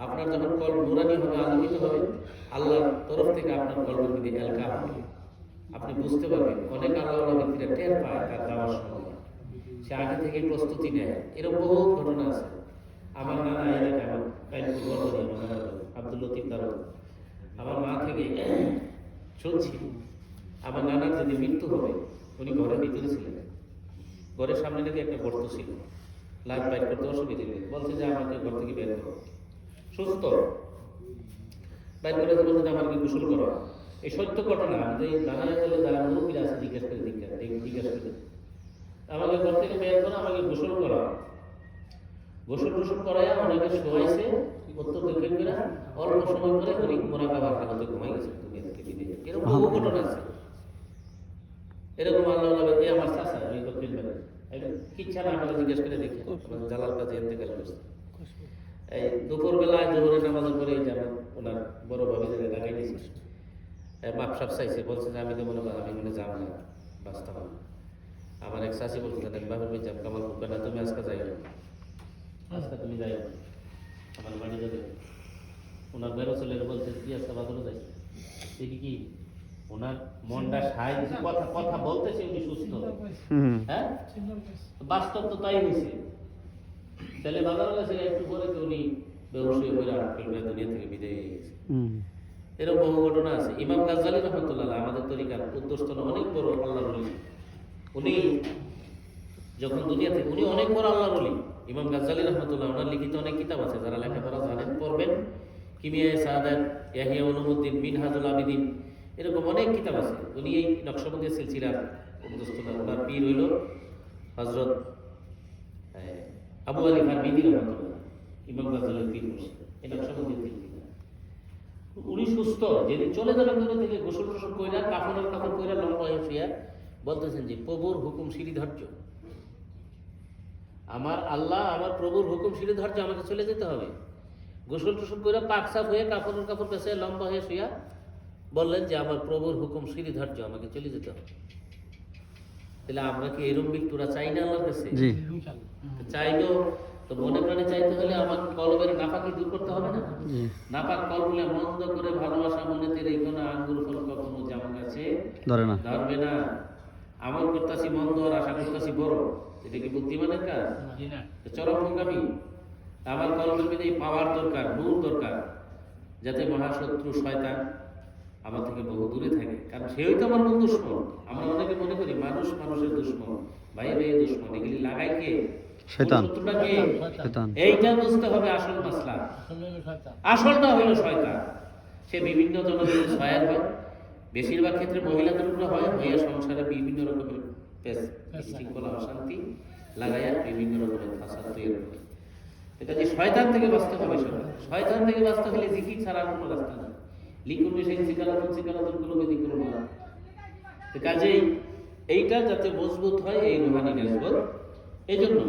আপনার যখন কল্প নুরানি হবে, আলোকিত হবে, আল্লাহর তরফ থেকে আপনার কল্পের মধ্যে এলকা হবে, আপনি বুঝতে পারবেন। অনেক আল্লাহ ব্যক্তিরা টের পায় তার যাওয়ার সময়, সে আগে থেকে প্রস্তুতি নেয়। এরকম বহু ঘটনা আছে। আমার নানা এলাকায়, আমার আব্দুল লতিফ দারোগা, আমার মা থেকে শুনছি আমার নানার যদি মৃত্যু হবে, উনি ঘরের ভিতরে ছিলেন, ঘরের সামনে নাকি একটা গর্ত ছিল, লাইট বাইট করতে অসুবিধা নেই, বলছে যে আমাকে ঘর থেকে বের করো, সুস্থ বাইর করে বলছে যে আমাকে গোসল করো। এই সত্য ঘটনা। আমাদের নানা গেলে যারা মুরব্বীরা আছে জিজ্ঞাসা করে আমাকে ঘর থেকে বের করো, আমাকে গোসল করো। গোসল টোসল করাইয়া অনেকে শোয়াইছে উত্তর দক্ষিণ করে, অল্প সময় পরে উনি মোরাকাবার হালতে ঘুমাই গেছে দুনিয়া থেকে বিদায়। এরকম বহু ঘটনা আছে। এরকম আল্লাহ আমার চাষা ওই দক্ষিণ বেলা কিচ্ছা না আমাকে জিজ্ঞেস করে দেখি জালাল কাজে ইন্তেকাল করছে। এই দুপুর বেলায় জোহরের নামাজের পরে যেমন ওনার বড় ভাবি জায়গায় লাগাই দিয়েছে, মাপসাপ চাইছে, বলছে যে আমি তো মনে করি আমি মনে যাব না, বাঁচতাম না। আমার এক চাষি বলছে বাবার ভাই যাব, কামাল বুকা না, তুমি আজকে যাই, আজকে তুমি যাই আমার বাড়ি যাবে। ওনার বেরো ছেলেরা বলছে কি আজকে বাদলে যাই, দেখি কি ওনার মনটা সাই দিচ্ছে, কথা কথা বলতেছে, উনি সুস্থ। হ্যাঁ, বাস্তব তো তাই হয়েছে। ছেলে বাজারে গেছে, একটু পরে তো উনি বেহুশ হয়ে দুনিয়া থেকে বিদায় হয়ে গেছে। এরকম বহু ঘটনা আছে। ইমাম গাজ্জালী রহমতুল্লাহ আমাদের তরিকার উদ্যোস্তন অনেক বড় আল্লাহর ওলি। উনি যখন দুনিয়া থেকে, উনি অনেক বড় আল্লাহর ওলি। ইমাম গাজ্জালী রহমতুল্লাহ, ওনার লিখিত অনেক কিতাব আছে, যারা লেখাপড়া জানেন পড়বেন। কিমিয়ায়ে সাআদাত, ইয়াহিয়া উলুমুদ্দিন, মিনহাজুল আবিদিন, এরকম অনেক কিতাব আছে। উনি এই নকশবন্দি সিলসিলার উদ্যোস্তন। ওনার পীর হইল হযরত আবু আলী ফারমিদি রহমতুল্লাহ, ইমাম গাজ্জালীর পীর হল এই নকশবন্দি সিলসিলা। উনি সুস্থ, যেদিন চলে যাবেন দূরে থেকে, গোসল টোসল কইরা, কাপড়ের কাপড় কইরা, লম্বা হয়ে শুয়া বলতেছেন যে প্রভুর হুকুম শ্রীধর্য, আমার আল্লাহ, আমার প্রভুর হুকুম শ্রীধর্য, আমাকে চলে যেতে হবে। গোসল টোসল কইরা পাক সাফ হয়ে কাপড়ের কাপড় কাছে লম্বা হয়ে শুয়া বললেন যে আমার প্রভুর হুকুম শ্রীধর্য, আমাকে চলে যেতে হবে। তাহলে আমরা কি এরকম মৃত্যুরা চাই না আল্লাহর কাছে? চাইলো তো মনে প্রাণে চাইতে হলে আমার কলবের নাপাকি দূর করতে হবে না? নাপাক কলবলে মন্দ করে ভালোবাসা মনেতে রেখো না, আঙ্গুর ফল কখনো জাম গাছে ধরবে না। আমল করতেছি মন্দ আর আশা করতেছি বড়, এটা কি বুদ্ধিমানের কাজ? চরম বোকামি। আমার কলবের মধ্যে পাওয়ার দরকার, নূর দরকার, যাতে মহাশত্রু শয়তান আমার থেকে বহু দূরে থাকে। কারণ সেই তো আমার মূল দুশ্মন। আমরা অনেকে মনে করি মানুষ মানুষের দুশ্মন, ভাই ভাইয়ের দুশ্মন, এগুলি লাগাই কে? শয়তান। এইটা বুঝতে হবে আসল মাসলা। আসলটা হলো শয়তান। সে বিভিন্ন জনের সহায়ক হয়, বেশিরভাগ ক্ষেত্রে মহিলাদের উপরে হয়, হইয়া সংসারে বিভিন্ন রকমের শৃঙ্খলা অশান্তি লাগাইয়া বিভিন্ন রকমের ফাসাদ তৈরি করে। এটা যে শয়তান থেকে বাঁচতে হবে, শয়তান থেকে বাঁচতে হলে জিকির ছাড়া কোনো রাস্তা নেই। লিকুন বিষয় সিকালাতুন কুলুবে যিকরুল্লাহ। তো কাজেই এইটা যাতে মজবুত হয়, এই রুহানি নিসবত, এই জন্য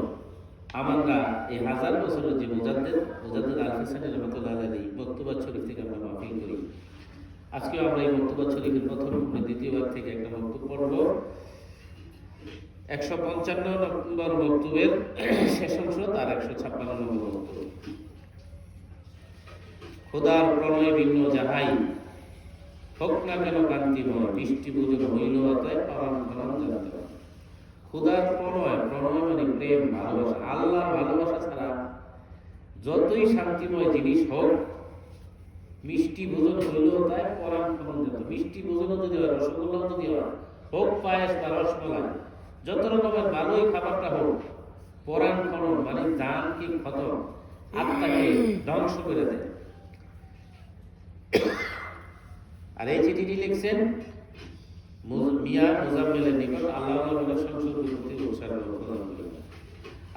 আমরা এই 1000 বছরের যে মুজাদ্দেদ আল হাসানী রাহমাতুল্লাহ আলাইহি মক্তবাত শরীফ থেকে আমরা মাহফিল করি। আজকে আমরা এই মক্তবাত শরীফের প্রথম দ্বিতীয় ভাগ থেকে একটা বক্তব্য পড়ব। 155 নম্বর বক্তব্যের শেষ অংশ, তার 156 নম্বর বক্তব্য। খোদার প্রণয় ভিন্ন যাহাই হোক না কেন কান্তিময়, বৃষ্টি বুঝন হইল অতএব পালন ফলন জানতে হবে। খোদার প্রণয়, প্রণয় মানে প্রেম, ভালোবাসা। আল্লাহর ভালোবাসা ছাড়া যতই শান্তিময় জিনিস হোক মিষ্টি ভোজন হইলেও তাই পরাণ খনন যেত। মিষ্টি ভোজনও যদি হয়, রসগোল্লাও যদি হয়, হোক পায়েস বা রসমালাই, যত রকমের ভালোই খাবারটা হোক, পরাণ খনন মানে জান কি খতম, আত্মাকে ধ্বংস করে দেয়। আর এই চিঠিটি লিখছেন মিয়া মুজাম্মেলের নিকট, আল্লাহ সংসদ উৎসর্গ প্রদান করিলেন।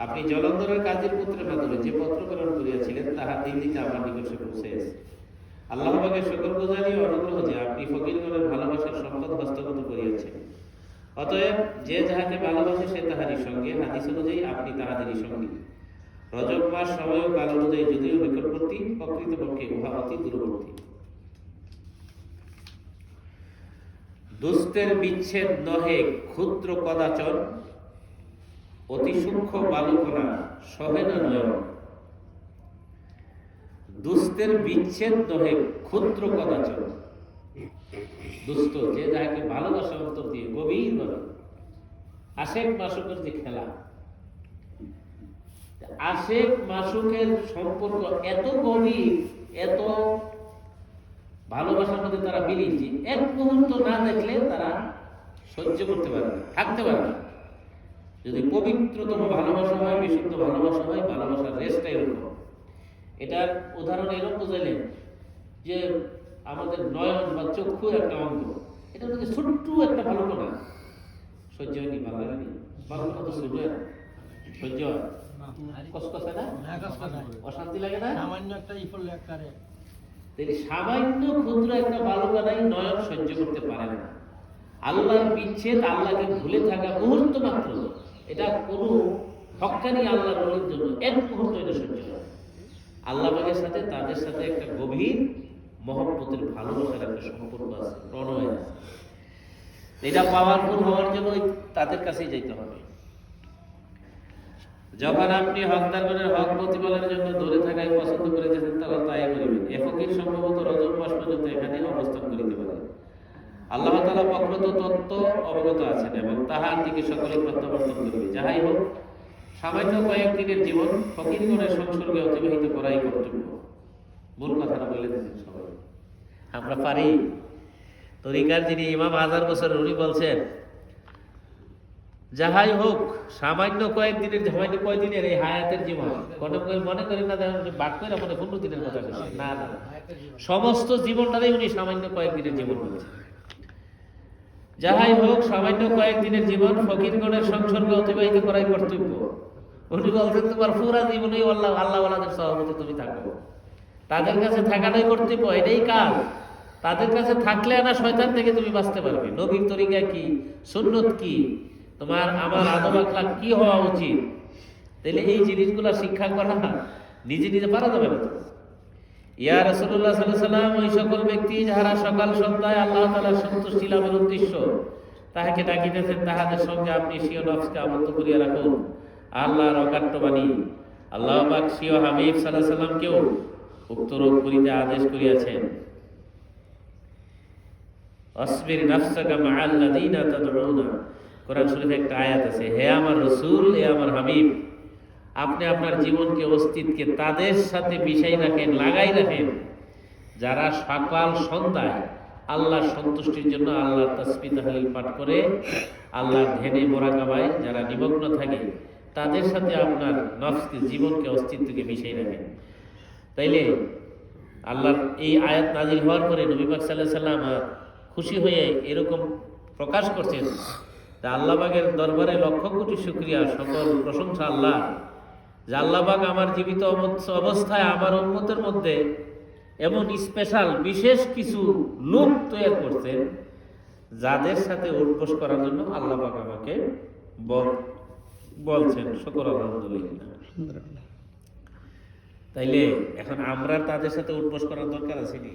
আপনি জলন্ধরের কাজীর পুত্রের মাধ্যমে যে পত্র প্রেরণ করিয়াছিলেন তাহা দিল্লিতে আমার নিকটে পৌঁছেছে। আল্লাহ পাকের সকল গুজারি ও অনুগ্রহ যে আপনি ফকিরগণের ভালোবাসার সম্পদ হস্তগত করিয়াছেন। অতএব যে যাহাকে ভালোবাসে সে তাহারই সঙ্গে, হাদিস অনুযায়ী আপনি তাহাদেরই সঙ্গী। রজব মাস সময় ও কাল অনুযায়ী যদিও নিকটবর্তী, প্রকৃতপক্ষে উহা অতি দূরবর্তী। দুস্তের বিচ্ছেদ নহে ক্ষুদ্র কদাচন, অতি সূক্ষ্ম বালুকণা সহে না নয়ন। দুস্তের বিচ্ছেদ নহে ক্ষুদ্র কদাচন, দুস্থ যে যাহাকে ভালোবাসা অন্তর দিয়ে গভীর ভাবে, আশেক মাসুকের যে খেলা, আশেক মাসুকের সম্পর্ক এত গভীর, এত ভালোবাসার মধ্যে তারা বিলীন যে এক মুহূর্ত না দেখলে তারা সহ্য করতে পারে না, থাকতে পারে না। যদি পবিত্রতম ভালোবাসা হয়, বিশুদ্ধ ভালোবাসা হয়, ভালোবাসার রেসটা এরকম। এটার উদাহরণ এরকম বুঝাইলেন যে আমাদের নয়ন বা চক্ষু একটা অঙ্গ, এটা যদি ছোট্ট একটা ভালো না সহ্য হয়নি, ভালো লাগেনি, ভালো তো সহ্য হয় না, সহ্য হয় কসকসে না, অশান্তি লাগে না, সামান্য একটা ইফল আকারে সামান্য ক্ষুদ্র একটা বালুকা নাই নয়ন সহ্য করতে পারে না। আল্লাহর বিচ্ছেদ, আল্লাহকে ভুলে থাকা মুহূর্ত মাত্র, এটা কোনো হক্কানি আল্লাহর ওলির জন্য এক মুহূর্ত এটা সহ্য হয়। আল্লাহ পাকের সাথে তাদের সাথে একটা গভীর মহব্বতের ভালোবাসার একটা সম্পর্ক আছে, প্রণয় আছে। এটা পাওয়ারফুল হওয়ার জন্য তাদের কাছেই যেতে হবে। যখন আপনি হকদারগণের হক প্রতিপালনের জন্য দূরে থাকায় পছন্দ করিতেছেন, তাহলে তাই করিবেন। এ ফকির সম্ভবত রজব মাস পর্যন্ত এখানে অবস্থান করিতে পারে। আল্লাহ তাআলা প্রকৃত তত্ত্ব অবগত আছেন এবং তাহার দিকে সকলে প্রত্যাবর্তন করিবে। যাহাই হোক, সামান্য কয়েকদিনের জীবন ফকিরগণের সংসর্গে অতিবাহিত করাই কর্তব্য। মূল কথাটা বলে দিচ্ছেন সবাই, আমরা পারি। তরিকার যিনি ইমাম 1000 বছর, উনি বলছেন যাহাই হোক, সামান্য কয়েকদিনের, সামান্য কয়েকদিনের এই হায়াতের জীবন, মনে করেন না বাদ করে মনে 15 দিনের কথা বলছেন, না না, সমস্ত জীবনটাই উনি সামান্য কয়েকদিনের জীবন বলছেন। যাহাই হোক, সামান্য কয়েকদিনের জীবন ফকিরগণের সংসর্গে অতিবাহিত করাই কর্তব্য। উনি বলছেন তোমার পুরা জীবনেই আল্লাহ আল্লাহওয়ালাদের সহমতে তুমি থাকো, তাদের কাছে থাকাটাই কর্তব্য, এটাই কাজ। তাদের কাছে থাকলে না শয়তান থেকে তুমি বাঁচতে পারবে। নবীর তরিকা কি, সুন্নত কি, তোমার আমার আদব আখলাক কি হওয়া উচিত, তাহলে এই জিনিসগুলো শিক্ষা করা নিজে নিজে পারা যাবে না। ইয়া রাসূলুল্লাহ সাল্লাল্লাহু আলাইহি ওয়াসাল্লাম, ওই সকল ব্যক্তি যাহারা সকাল সন্ধ্যায় আল্লাহ তাআলার সন্তুষ্টি লাভের উদ্দেশ্য তাহাকে ডাকিতেছেন, তাহাদের সঙ্গে আপনি স্বীয় নফসকে আবদ্ধ করিয়া রাখুন। আল্লাহর অকাট্য বাণী, আল্লাহ পাক স্বীয় হাবিব সাল্লাল্লাহু আলাইহি ওয়াসাল্লামকেও উক্ত রোগ করিতে আদেশ করিয়াছেন। আসবির নাফসাকা মাআল্লাযীনা তাদউনা, কোরআন শরীফে একটা আয়াত আছে, হে আমার রাসূল, হে আমার হাবিব, আপনি আপনার জীবনকে, অস্তিত্বকে তাদের সাথে মিশাই রাখেন, লাগাই রাখেন, যারা সকাল সন্ধ্যায় আল্লাহর সন্তুষ্টির জন্য আল্লাহর তাসবিহ তাহলিল পাঠ করে, আল্লাহর ধ্যানে মোরাকাবায় যারা নিমগ্ন থাকে, তাদের সাথে আপনার নফসকে, জীবনকে, অস্তিত্বকে মিশাই রাখেন। তাইলে আল্লাহর এই আয়াত নাজিল হওয়ার পরে নবী পাক সাল্লাল্লাহু আলাইহি ওয়াসাল্লাম খুশি হয়ে এরকম প্রকাশ করছেন, তা আল্লাহ পাকের দরবারে লক্ষ কোটি শুকরিয়া, সকল প্রশংসা আল্লাহ, যে আল্লাহ পাক আমার জীবিত অবস্থায় আমার উম্মতের মধ্যে এমন স্পেশাল বিশেষ কিছু লোক তৈরি করছেন, যাদের সাথে উঠবোস করার জন্য আল্লাহ পাক আমাকে বলছেন। শুকর আলহামদুলিল্লাহ। তাইলে এখন আমরা তাদের সাথে উঠবোস করার দরকার আছে নি?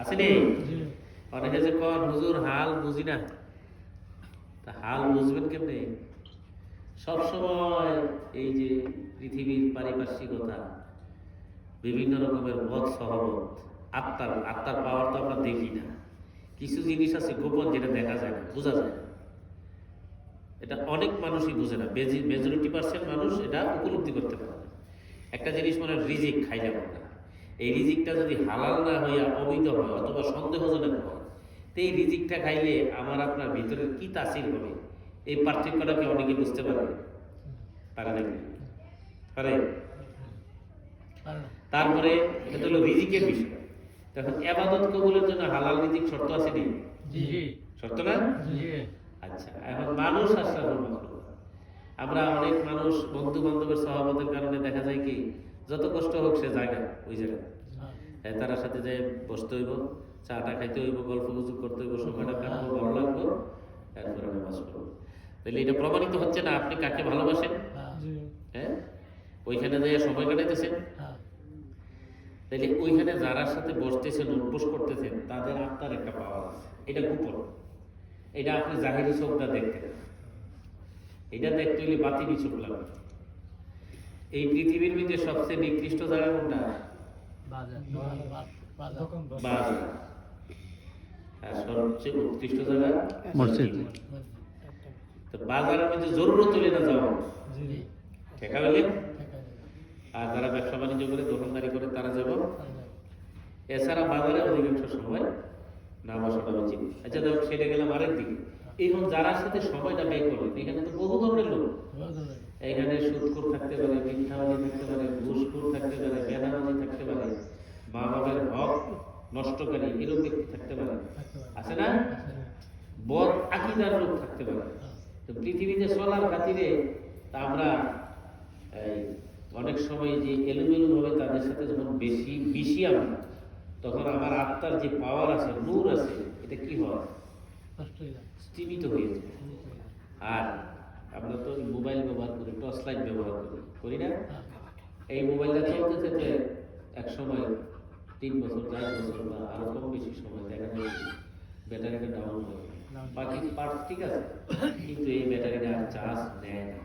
আছে নি? অনেকে যে কন হুজুর হাল বুঝি না, তা হাল বুঝবেন কেমনে? সবসময় এই যে পৃথিবীর পারিপার্শ্বিকতা, বিভিন্ন রকমের মত সহমত, আত্মার পাওয়ার তো আমরা দেখি না। কিছু জিনিস আছে গোপন, যেটা দেখা যায় না, বোঝা যায় না। এটা অনেক মানুষই বুঝে না, মেজরিটি পার্সেন্ট মানুষ এটা উপলব্ধি করতে পারে না। একটা জিনিস মানে রিজিক খাই যাব না, এই রিজিকটা যদি হালাল না হইয়া অবৈধ হয় অথবা সন্দেহজনক হয়, তো এই রিজিকটা খাইলে আমার আপনার ভিতরে কি তাসির হবে, এই পার্থক্যটাকে অনেকে বুঝতে পারে পারে নাকি? পারে? তারপরে এটা হলো রিজিকের বিষয়। তখন ইবাদত কবুলের জন্য হালাল রিজিক শর্ত আছে নি? শর্ত না? আচ্ছা, এখন মানুষ আশরাফুল মাখলুক, আমরা অনেক মানুষ বন্ধু বান্ধবের সহবতের কারণে দেখা যায় কি যত কষ্ট হোক সে জায়গা ওই জায়গায় তার সাথে যে বসতে হইব, চাটা খাইতে হইব, গল্প গুজব করতে হইব, সময়টা কাটবো, ভালো লাগবো, এরপরে নামাজ পড়বো। তাহলে এটা প্রমাণিত হচ্ছে না আপনি কাকে ভালোবাসেন? হ্যাঁ, ওইখানে যে সময় কাটাইতেছেন, তাইলে ওইখানে যারা সাথে বসতেছেন, উঠবোস করতেছেন, তাদের আত্মার একটা পাওয়ার আছে, এটা গোপন। এটা আপনি জাহিরি চোখটা দেখতেন, এটা দেখতে হইলে বাতিনি চোখ লাগবে। এই পৃথিবীর মধ্যে সবচেয়ে নিকৃষ্ট জায়গা কোনটা? বাজার। আর সবচেয়ে উৎকৃষ্ট জায়গা মসজিদ। তো বাজারের মধ্যে জরুরত হলে না যাওয়া, ঠেকা পেলে। আর যারা ব্যবসা বাণিজ্য করে, দোকানদারি করে, তারা যাব। এছাড়া বাজারে অধিকাংশ সময় না বসাটা উচিত। আচ্ছা দেখো, সেটা গেলাম আরেক দিকে। এখন যারা সাথে সময়টা ব্যয় করবেন, এখানে তো বহু ধরনের লোক, এখানে সুদখোর থাকতে পারে, মিথ্যাবাদী থাকতে পারে, ঘুষখোর থাকতে পারে, বেনামাজি থাকতে পারে, মা বাবার হক নষ্টকারী এরকম ব্যক্তি থাকতে পারে, আছে না? বদ আকীদার লোক থাকতে পারে। তো পৃথিবীতে চলার খাতিরে তা আমরা অনেক সময় যে এলোমেলো ভাবে তাদের সাথে যখন বেশি মিশি আমরা, তখন আমার আত্মার যে পাওয়ার আছে, নূর আছে, এটা কি হয়? স্তীমিত হয়ে যায়। আর আমরা তো মোবাইল ব্যবহার করি, টর্চ লাইট ব্যবহার করি না? এই মোবাইলটা চলতে চলতে এক সময় 3 বছর 4 বছর বা আরো কম বেশি সময় দেখা যায় ব্যাটারিটা ডাউন হয়, বাকি পার্ট ঠিক আছে, কিন্তু এই ব্যাটারিটা চার্জ নেয় না।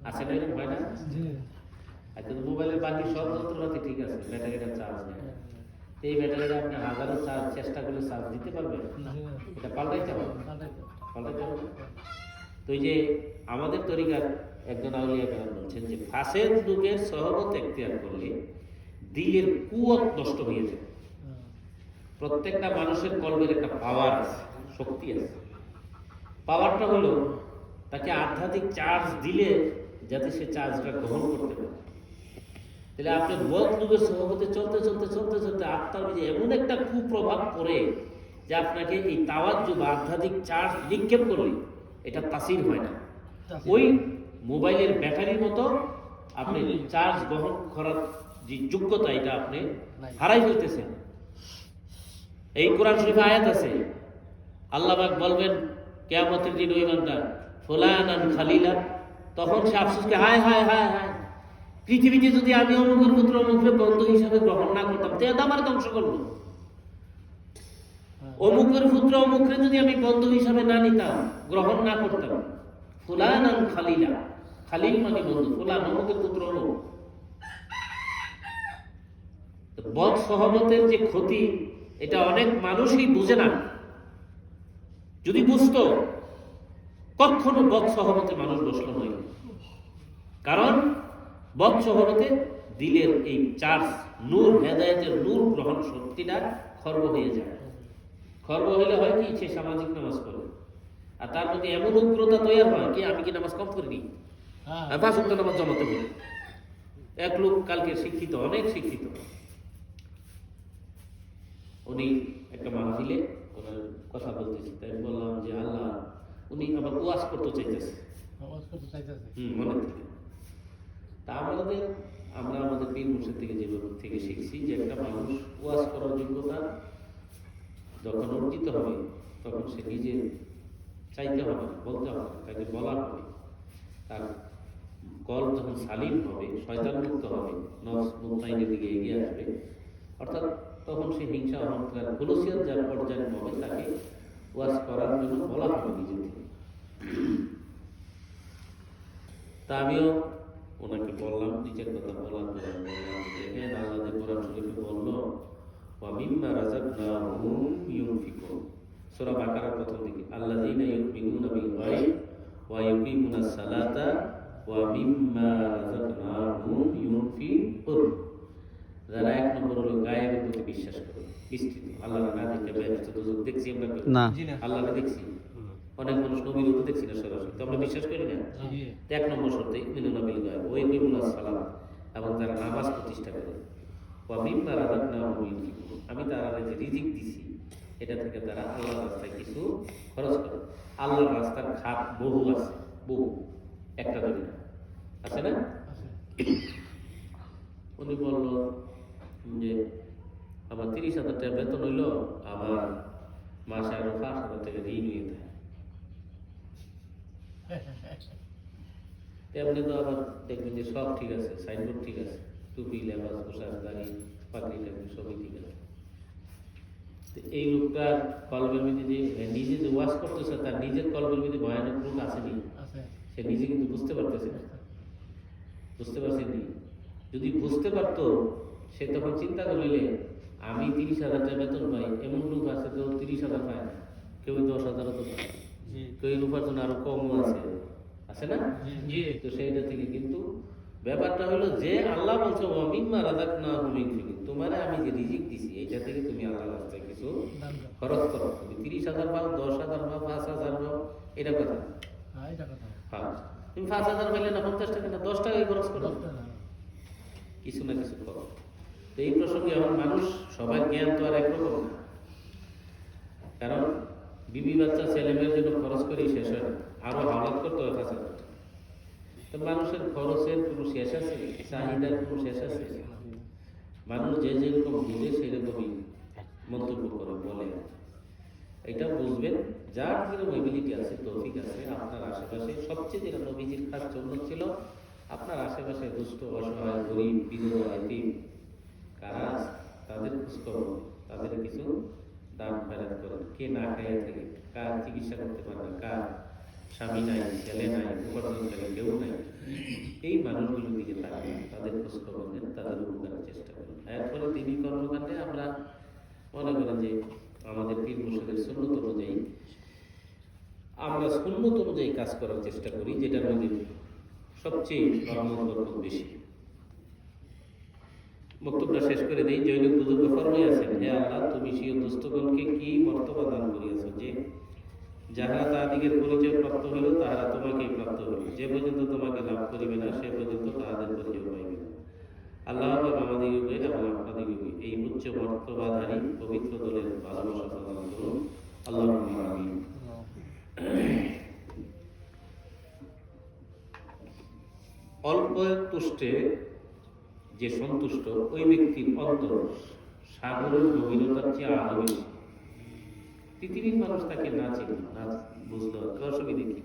আছে না? এরকম হয় না? আচ্ছা, মোবাইলের বাকি সব যন্ত্রপাতি ঠিক আছে, ব্যাটারিটা চার্জ নেয় না। এই ব্যাটারিটা আপনি হাজারো চার্জ চেষ্টা করলে চার্জ দিতে পারবেন না, এটা পাল্টাইতে হবে। তো এই যে আমাদের তরিকার একজন আউলিয়া কেরাম বলছেন যে ফাসেদ লোকের সহবত এখতিয়ার করলে দিলের কুওয়াত নষ্ট হয়ে যায়। প্রত্যেকটা মানুষের কলবের একটা পাওয়ার আছে, শক্তি আছে। পাওয়ারটা হলো তাকে আধ্যাত্মিক চার্জ দিলে যাতে সে চার্জটা গ্রহণ করতে পারে। তাহলে আপনি বদ লোকের সহবতে চলতে চলতে চলতে চলতে আত্মার মধ্যে এমন একটা কুপ্রভাব পড়ে যে আপনাকে এই তাওয়াজ্জু বা আধ্যাত্মিক চার্জ নিক্ষেপ করলে এটা তাসির হয় না। ওই মোবাইলের ব্যাটারির মতো আপনি চার্জ গ্রহণ করার যে যোগ্যতা, এটা আপনি হারাই ফেলতেছেন। এই কোরআন শরীফে আয়াত আছে, আল্লাহ পাক বলবেন কিয়ামতের দিন ওই বান্দা ফুলানান খালিলা, তখন সে আফসোসকে হায় হায় হায় হায়, পৃথিবীতে যদি আমি অমুকের পুত্র অমুকের বন্ধু হিসাবে গ্রহণ না করতাম, তো এটা আমার ধ্বংস করলো। অমুকের পুত্র অমুকরে যদি আমি বন্ধু হিসাবে না নিতাম, গ্রহণ না করতাম, ফুলানান খালিলা, খালিল মানে বন্ধু, ফুলান অমুকের পুত্র অমুক। বদ সহবতের যে ক্ষতি, এটা অনেক মানুষই বুঝে না। যদি বুঝতো, কখনো বদ সহবতে মানুষ বসলো নয়। কারণ বদ সহবতে দিলের এই চার্জ, নূর, হেদায়েতের নূর গ্রহণ শক্তিটা খর্ব হয়ে যায়। খর্ব হলে হয় কি, সে সামাজিক নামাজ পড়ে, আর তার মধ্যে এমন উগ্রতা তৈরি হয় কি আমি কি নামাজ কম করিনি, 5 ওয়াক্ত নামাজ জমাতে বলি। এক লোক কালকে শিক্ষিত, অনেক শিক্ষিত, উনি একটা মাহফিলে ওনার কথা বলতেছে, তাই বললাম যে আল্লাহ, উনি আবার ওয়াজ করতে চাইতেছে মনে থেকে। তা আমরা আমাদের পীর মুর্শিদ থেকে যেভাবে থেকে শিখছি যে একটা মানুষ ওয়াজ করার যোগ্যতা যখন অর্জিত হবে, তখন সে নিজে চাইতে হবে, বলতে হবে, তাকে বলা হবে। তার কল যখন সালিম হবে, শয়তান মুক্ত হবে, নফস মুতমাইনের দিকে এগিয়ে আসবে, অর্থাৎ তখন সে হিংসা, অহংকার, খলুসিয়ত যার পর্যায়ে হবে, তাকে ওয়াজ করার জন্য বলা হবে নিজে থেকে। তা আমিও ওনাকে বললাম, নিজের কথা বলার পরে বললাম, দেখেন আল্লাহ যে কোরআন শরীফে বলল ওয়া মিম্মা রাযাকনাহুম ইউনফিকুন, সূরা বাকারার প্রথম দিকে, আল্লাযীনা ইউমিনুনা বিল গায়ব ওয়া ইউকিমুনাস সালাতা ওয়া মিম্মা রাযাকনাহুম ইউনফিকুন। যারা এক নম্বর হলো গায়েবের প্রতি বিশ্বাস করে, বিস্তৃত আল্লাহ না দেখে ব্যস্ত দেখছি আমরা কেউ? না। আল্লাহ দেখছি, অনেক মানুষ নবীর তো দেখছি না সরাসরি, তো আমরা বিশ্বাস করি না। তো এক নম্বর শর্তে ইউমিনুন বিল গায়ব ওয়া ইউকিমুনাস সালাত, এবং যারা নামাজ প্রতিষ্ঠা করে, ওয়া মিম্মা রাযাকনাহুম ইউনফিকুন, আমি তারা যে রিজিক দিছি এটা থেকে তারা আল্লাহর রাস্তায় কিছু খরচ করে। আল্লাহর রাস্তার খাত বহু আছে, বহু, একটা দুই না, আছে না? উনি বলল যে আমার 30,000 টাকা বেতন হইল, আমার মাসে আরো 5,000 টাকা ঋণ হয়ে যায়। তেমনি তো আবার দেখবেন যে সব ঠিক আছে, সাইনবোর্ড ঠিক আছে, টুপি, লেবাস, পোশাক, দাড়ি, পাগড়ি টাগড়ি সবই ঠিক আছে। তো এই লোকটার কলবের মধ্যে যে নিজে যে ওয়াশ করতেছে, তার নিজের কলবের মধ্যে ভয়ানক রোগ আসেনি, সে নিজে কিন্তু বুঝতে পারতেছে না, বুঝতে পারছেনি। যদি বুঝতে পারতো সে তখন চিন্তা করিলে আমি 30,000 টাকা বেতন পাই, এমন লোক আছে কেউ 30,000 পায় না, কেউ 10,000 তো পায়, কেউ এর উপার্জন আরো কমও আছে, আছে না? তো সেইটা থেকে কিন্তু ব্যাপারটা হলো যে আল্লাহ বলছে মিম্মা রাযাকনাহুম ইউনফিকুন, তোমারে আমি যে রিজিক দিছি এইটা থেকে তুমি আল্লাহর রাস্তায় কিছু খরচ করো। তুমি 30,000 পাও, 10,000 পাও, 5,000 পাও, এটা কথা না। হ্যাঁ, তুমি 5,000 পাইলে না 50 টাকা না 10 টাকাই খরচ করো, কিছু না কিছু করো। তো এই প্রসঙ্গে এখন মানুষ সবার জ্ঞান তো আর একরকম না, কারণ বিবি বাচ্চা ছেলে মেয়ের জন্য খরচ করেই শেষ হয় না, আরো হাওলাত করতে হয় 5,000। তো মানুষের খরচের কোনো শেষ আছে? চাহিদার কোনো শেষ আছে? মানুষ যে যেরকম বুঝে সেরকমই মন্তব্য করে বলে। এটা বুঝবেন যার যেরকম এবিলিটি আছে, তৌফিক আছে, আপনার আশেপাশে সবচেয়ে যেটা নবীজির খাস জন্য ছিল, আপনার আশেপাশে দুষ্ট, অসহায়, গরিব, বিধবা, এতিম কারা আছে তাদের খোঁজখবর, তাদের কিছু দান খয়রাত করেন। কে না খাইয়া থাকে, কার চিকিৎসা করতে পারে না, কার স্বামী নাই, ছেলে নাই, উপার্জনকারী কেউ নাই, এই মানুষগুলো দিকে তাকান, তাদের খোঁজখবর নেন, তাদের উপকারের চেষ্টা করেন। এরপরে তিনি কর্মকাণ্ডে আমরা মনে করেন যে আমাদের পীর মুর্শিদের সুন্নত অনুযায়ী আমরা সুন্নত অনুযায়ী কাজ করার চেষ্টা করি, যেটার মধ্যে সবচেয়ে রহমত বরকত বেশি। বক্তব্যটা শেষ করে দেই। জৈনিক বুজুর্গ ফরমাই আছেন, হে আল্লাহ, তুমি স্বীয় দুস্থগণকে কি মর্তবা দান করিয়াছ যে যাহারা তাহাদিগের পরিচয় প্রাপ্ত হইল তাহারা তোমাকেই প্রাপ্ত হইল, যে পর্যন্ত তোমাকে লাভ করিবে না সে পর্যন্ত তাহাদের পরিচয় পাইবে না। আল্লাহ আমাদিগকে এবং আপনাদিগকে এই উচ্চ মর্তবাধারী পবিত্র দলের ভালোবাসা প্রদান করুন। আল্লাহুম্মা আমিন। অল্প তুষ্টে যে সন্তুষ্ট, ওই ব্যক্তির অন্তর সাগরের গভীরতার চেয়ে আরো বেশি। পৃথিবীর মানুষ তাকে না চিনি, না বুঝলো, অসুবিধা কি?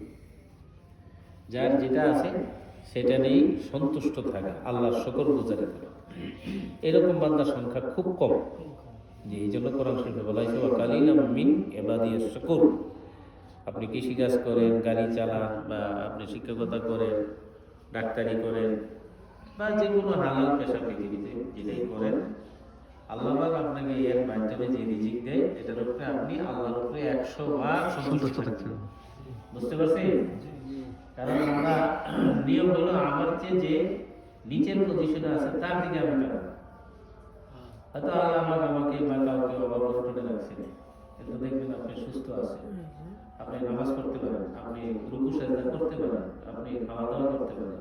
যার যেটা আছে সেটা নেই সন্তুষ্ট থাকা, আল্লাহর শুকর গুজারি করা, এরকম বান্দার সংখ্যা খুব কম। যে এই জন্য কোরআন শরীফে বলা হয়েছে ওয়াকালিলাম মিন ইবাদিয়াশ শাকুর। আপনি কৃষিকাজ করেন, গাড়ি চালান, বা আপনি শিক্ষকতা করেন, ডাক্তারি করেন, বা যে কোনো হালাল পেশা পৃথিবীতে যেটাই করেন, আল্লাহ আপনাকে এর মাধ্যমে যে রিজিক দেয় এটার উপরে আপনি আল্লাহর উপরে 100 বার সন্তুষ্ট থাকতে হবে। বুঝতে পারছেন? কারণ আমরা নিয়ম হলো আমার চেয়ে যে নিচের পজিশনে আছে তার দিকে আমি তাকাবো। হয়তো আল্লাহ আমাকে বা কাউকে অবলম্বনে রাখছেন, কিন্তু দেখবেন আপনি সুস্থ আছেন, আপনি নামাজ পড়তে পারেন, আপনি রুকু সাজদা করতে পারেন, আপনি খাওয়া দাওয়া করতে পারেন।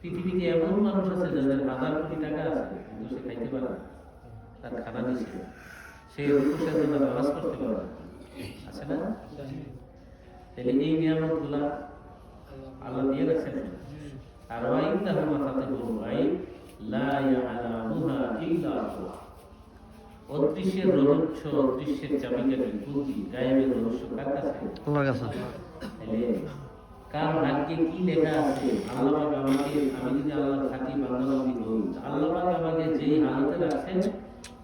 পৃথিবীতে এমন মানুষ আছে যাদের হাজার কোটি টাকা আছে কিন্তু সে খাইতে পারে না, তার খানা নিচ্ছে, সে রুকু সাজদা নামাজ করতে পারে না, আছে না? তাহলে এই নিয়ামতগুলা আল্লাহ দিয়ে রাখছেন। আর ওয়াইন্দাহু মাফাতিহুল গায়ব লা ইয়ালামুহা ইল্লা হুয়া। অদৃশ্যের রহস্য, অদৃশ্যের চাবিকাঠি, পুঁজি, গায়েবের রহস্য কার কাছে? তোমার কাছে। তাহলে কার ভাগ্যে কি লেখা আছে? আল্লাহ পাক আমাকে, আমি যদি আল্লাহর খাঁটি বান্দাবান্দি হই, আল্লাহ পাক আমাকে যেই হালতে রাখছেন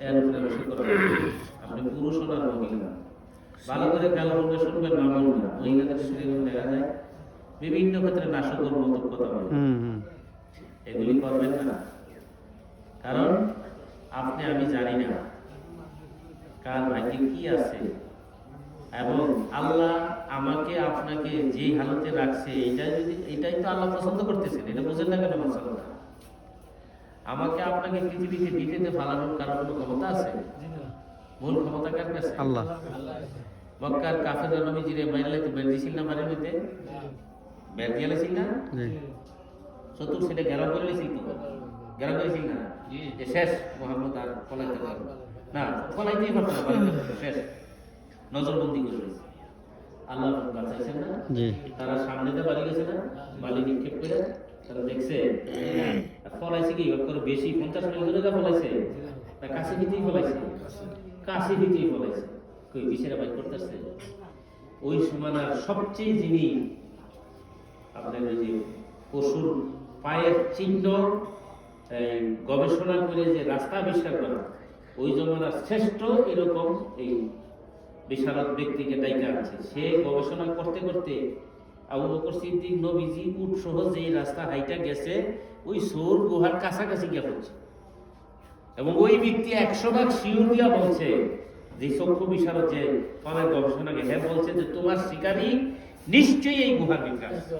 এর উপরে শুকর করবেন। আপনি পুরুষ হন আর মহিলা, ভালো করে খেয়াল করবে, শুনবেন, না বলবেন না। মহিলাদের শরীরে দেখা যায় বিভিন্ন ক্ষেত্রে নাশকর মতো কথা বলে, এগুলি করবেন না। কারণ আপনি আমি জানি না কার ভাগ্যে কি আছে, এবং আল্লাহ আমাকে আপনাকে যেই হালতে রাখছে এটাই তো আল্লাহ পছন্দ করতেছেন, এটা বুঝেন না কেন? আমাকে আপনাকে পৃথিবীতে দিতে ফালানোর কারণ কোনো ক্ষমতা আছে? মূল ক্ষমতা কার কাছে? আল্লাহ। মক্কার কাফেররা নবীজিরে মাইলাইতে বের দিছিল না, মারের মধ্যে বের দিয়েছিল না, জি চতুর সেটা ঘেরাও করে দিয়েছিল, তো ঘেরাও করেছিল না যে শেষ মোহাম্মদ আর পলাইতে পারবে না, পলাইতেই পারবে না, পালাইতে পারবে না, শেষ নজরবন্দি করে দিয়েছে। আল্লাহ বাঁচাইছেন না, জি তারা সামনেতে বাড়ি গেছে না, বালি নিক্ষেপ করে তারা দেখছে আর ফলাইছে কি করে বেশি 50 মিটার ফলাইছে, তা কাছে দিতেই ফলাইছে, কাছে দিতেই ফলাইছে, কই বিছেরা বাইক করতেছে। ওই সমানার সবচেয়ে যিনি আপনার ওই যে পশুর পায়ের চিহ্ন গবেষণা করে যে রাস্তা আবিষ্কার করা, ওই জমানার শ্রেষ্ঠ এরকম এই বিশারদ ব্যক্তিকে ডাইকা আছে। সে গবেষণা করতে করতে আবু বকর সিদ্দিক নবীজি উট সহ যেই রাস্তা হাইটা গেছে ওই সৌর গুহার কাছাকাছি গিয়ে পড়ছে, এবং ওই ব্যক্তি 100 ভাগ শিওর দিয়া বলছে যে চক্ষু বিশারদ যে পানের গবেষণাকে, হ্যাঁ বলছে যে তোমার শিকারী নিশ্চয়ই এই গুহার ভিতরে আছে।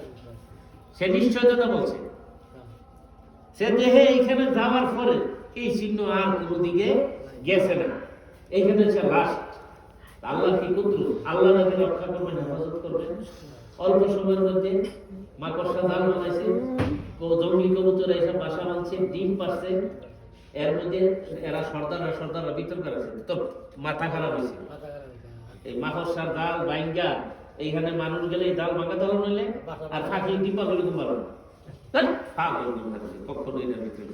সে নিশ্চয়তা বলছে, সে দেহে এইখানে যাওয়ার পরে এই চিহ্ন আর কোনো দিকে গেছে না, এইখানে সে লাস্ট। আল্লাহ কি করল? আল্লাহ নাকি রক্ষা করবেন, হেফাজত করবেন। অল্প সময়ের মধ্যে মাকড়সা জাল বানাইছে, জঙ্গলি কবুতর এইসব বাসা বাঁধছে, ডিম পাচ্ছে, এর মধ্যে এরা সর্দাররা বিতর্ক আছে, তো মাথা খারাপ হয়েছে। এই মাকড়সার জাল বাইঙ্গা এইখানে মানুষ গেলে এই জাল ভাঙা দল নিলে আর থাকলে ডিম পাবে কিন্তু পারবে না, কখনো এটার ভিতরে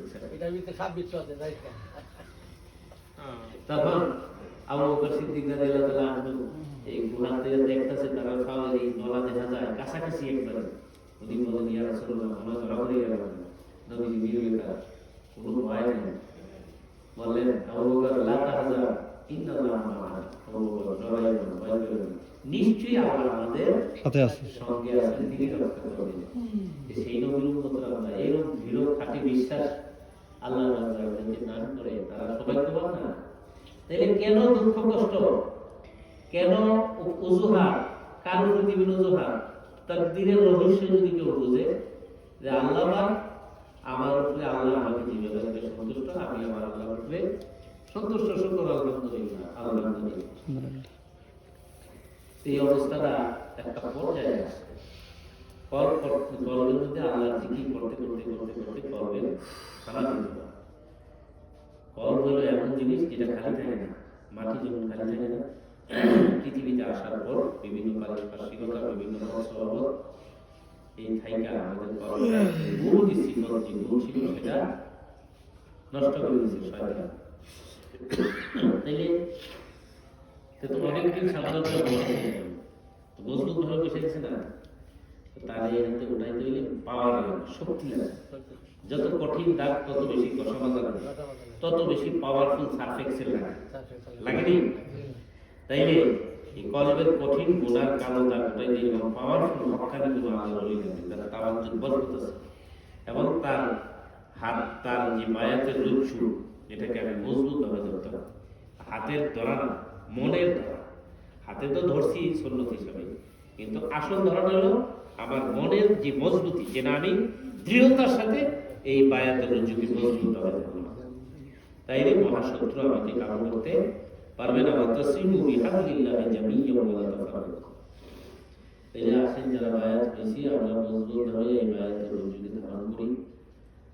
তখন আবু বকর সিদ্দিক রাদিয়াল্লাহু আনহু এই গুহার থেকে দেখতেছে তারা খাওয়ার এই নলা দেখা যায় কাছাকাছি একবারে। উনি বলেন ইয়া রাসূলুল্লাহ, আমরা ধরা পড়ে গেলাম, নবীজি বিরোধিতা কোনো ভয় নেই। বললেন আবু বকর লা তাহজান ইন্নাল্লাহা মা'ানা, আবু বকর ডরাইবেন না, ভয় করবেন না, নিশ্চয়ই আল্লাহ আমাদের সাথে আছে, সঙ্গে আছেন, তিনি রক্ষা করবেন। সেই নবীর উম্মতরা আমরা এরকম দৃঢ় খাঁটি বিশ্বাস আল্লাহ যাদেরকে দান করে তারা সৌভাগ্যবান না। তাহলে কেন দুঃখ কষ্ট, কেন অজুহাত, কারো প্রতি অজুহাত? তাকদীরের রহস্য যদি কেউ বুঝে যে আল্লাহ আমার উপরে, আল্লাহ আমাকে যেভাবে রাখবে সন্তুষ্ট, আমি আমার আল্লাহর উপরে সন্তুষ্ট, শুকর আলহামদুলিল্লাহ, আলহামদুলিল্লাহ। এই অবস্থাটা একটা পর্যায়ে আসে, কর্মের মধ্যে আল্লাহ জিকির করতে করতে করতে করতে কর্মের খারাপ হয়ে যাবে। কর্ম হলো এমন জিনিস যেটা খালি থাকে না, মাটি যেমন খালি থাকে না, পৃথিবীতে আসার পর বিভিন্ন পারিপার্শ্বিকতা, বিভিন্ন মৎস্যবধ এই থাইকা আমাদের কর্মের মূল দৃষ্টিকোণ যে মূল ছিল সেটা নষ্ট করে দিয়েছে শয়তান। তাইলে তো অনেকদিন সাধারণত মজবুত ভাবে বসে গেছে না, তাহলে ওটাই তৈরি পাওয়ার শক্তি লাগে। যত কঠিন দাগ তত বেশি সমাধান লাগে, তত বেশি পাওয়ারফুল সারফেক্সের লাগেনি। তাইলে এই কলবের কঠিন গুনার কালো দাগ ওটাই দিয়ে পাওয়ারফুল হক্কানি গুণ আল্লাহ রইলেন, যারা তাওয়াজ্জুদ বরকতেছে, এবং তার হাত, তার যে বায়াতের রুচু, এটাকে আমি মজবুত ভাবে ধরতে হবে। হাতের ধরা না, মনের ধরা। হাতে তো ধরছি সুন্নত হিসাবে, কিন্তু আসল ধরাটা হলো আমার মনের যে মজবুতি, যেটা আমি দৃঢ়তার সাথে এই বায়াতের রুজুকে মজবুত ভাবে ধরলাম। তাইলে মহাশত্রু আমাকে কাবু করতে পারবে না। ওয়াতাসিমু বিহাবলিল্লাহি জামিয়্যান ওয়া লা তাফাররাকু। তাইলে আসেন যারা বায়াত হয়েছি, আমরা মজবুত ভাবে এই বায়াতের রুজুকে ধারণ করি,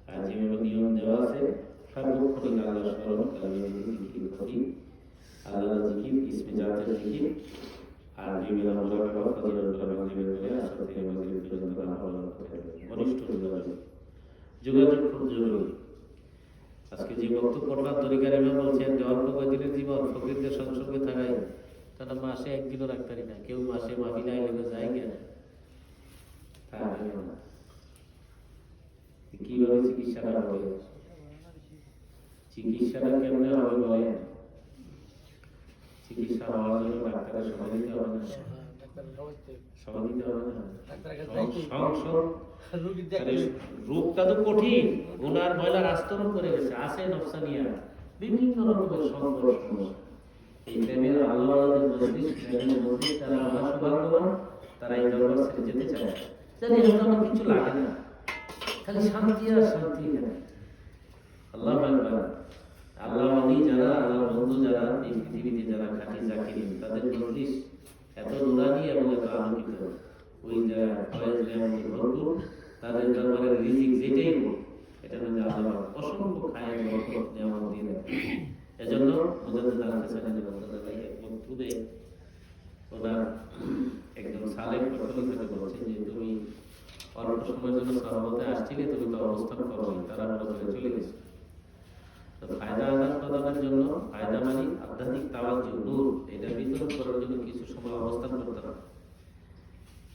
আর যেভাবে নিয়ম দেওয়া আছে সর্বক্ষণ আল্লাহ স্মরণ, কালমে জিকির করি, আল্লাহ জিকির, ইসমে জাতের জিকির, আর বিভিন্ন মুরাকাবা, ফজিলতুল মাগরিবের পরে আসর থেকে মাগরিব পর্যন্ত আমল করতে হবে। ঘনিষ্ঠ যোগাযোগ খুব জরুরি। আজকে যে বক্তব্যটা তরিকার ইমাম বলছেন যে অল্প কয়েকদিনের জীবন ফকিরদের সংসর্গে থাকায় তারা মাসে একদিনও রাখতারি না, কেউ মাসে মাহিলা এলে যায় গিয়া কিভাবে চিকিৎসাটা হবে, চিকিৎসাটা কেমনে হবে বলেন? চিকিৎসা হওয়ার জন্য ডাক্তারের সময় দিতে হবে না, সময় দিতে হবে না। রোগটা তো কঠিন, গুনার ময়লার আস্তরণ করে গেছে, আছে নফসানিয়া, বিভিন্ন রকমের সংঘর্ষ। এই প্রেমের আল্লাহর মজলিস, প্রেমের মজলিস যারা মহাসৌভাগ্যবান, তারা এই দরবার ছেড়ে যেতে চায়। জানি আমার কিছু লাগে না, খালি শান্তি আর শান্তি। এখানে আল্লাহ আকবার। আল্লাহ ওলি যারা, আল্লাহ বন্ধু যারা, এই পৃথিবীতে যারা খাঁটি জাকিরিন, তাদের মজলিস এত নুরানি এবং এত আলোকিত, ওই যারা ফয়েজ নিয়ামতে ভরপুর, তাদের দরবারে রিজিক যেটাই হোক, এটা মধ্যে আল্লাহ অসংখ্য খায়ের বরকত নিয়ামত দিয়ে দেন। এজন্য মুজাদ্দিদ আল-হাসানী রাহমাতুল্লাহ এক বক্তব্যে ওনার একজন সালেহ প্রথমে বলছেন যে তুমি অল্প সময়ের জন্য সহবতে আসছিলে, তুমি তো অবস্থান করো, তারা চলে গেছে। তো ফায়দা আদান প্রদানের জন্য, ফায়দা মানে আধ্যাত্মিক তাওয়াজ্জুহ, নূর, এটা বিতরণ করার জন্য কিছু সময় অবস্থান করতে হবে।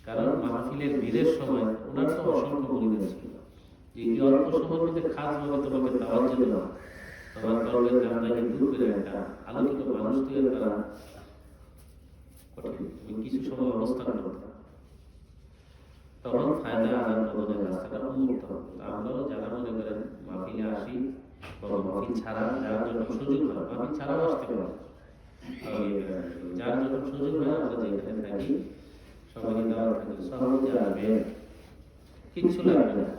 কারণ মাহফিলের ভিড়ের সময় ওনার তো অসংখ্য পরিবেশ ছিল যে এই অল্প সময়ের মধ্যে খাস ভাবে তোমাকে তাওয়াজ্জুহ দেওয়া, তোমার কর্মের কামনাকে দূর করে একটা আলোকিত মানুষ তৈরি করা কঠিন। তুমি কিছু সময় অবস্থান করতে, তখন ফায়দা আদান প্রদানের রাস্তাটা উন্মুক্ত হবে। আমরাও যারা মনে করেন মাহফিলে আসি বা মাহফিল ছাড়া, যার যখন সুযোগ হয়, মাহফিল ছাড়াও আসতে পারে, যার যখন সুযোগ হয় আমরা যেখানে থাকি সবাইকে দাওয়াত থাকি, সহজে আসবে, কিচ্ছু লাগবে না।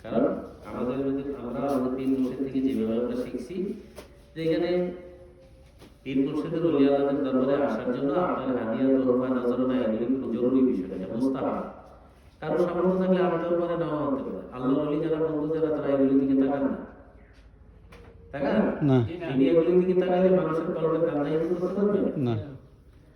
কারণ আমাদের মধ্যে আমরা আমাদের পীর মুর্শিদ থেকে যেভাবে আমরা শিখছি, যেখানে পীর মুর্শিদের ওলি আল্লাহদের দরবারে আসার জন্য আপনার হাদিয়া, তোহফা, নজরানা এগুলি কোনো জরুরি বিষয় না, মুস্তাহাব। কারণ সামর্থ্য থাকলে আনতেও পারে, নাও আনতে পারে। আল্লাহ ওলি যারা, বন্ধু যারা, তারা এগুলির দিকে তাকান না, তাকান না। তিনি এগুলির দিকে তাকালে মানুষের কলমের কান্নাই করতে পারবে না।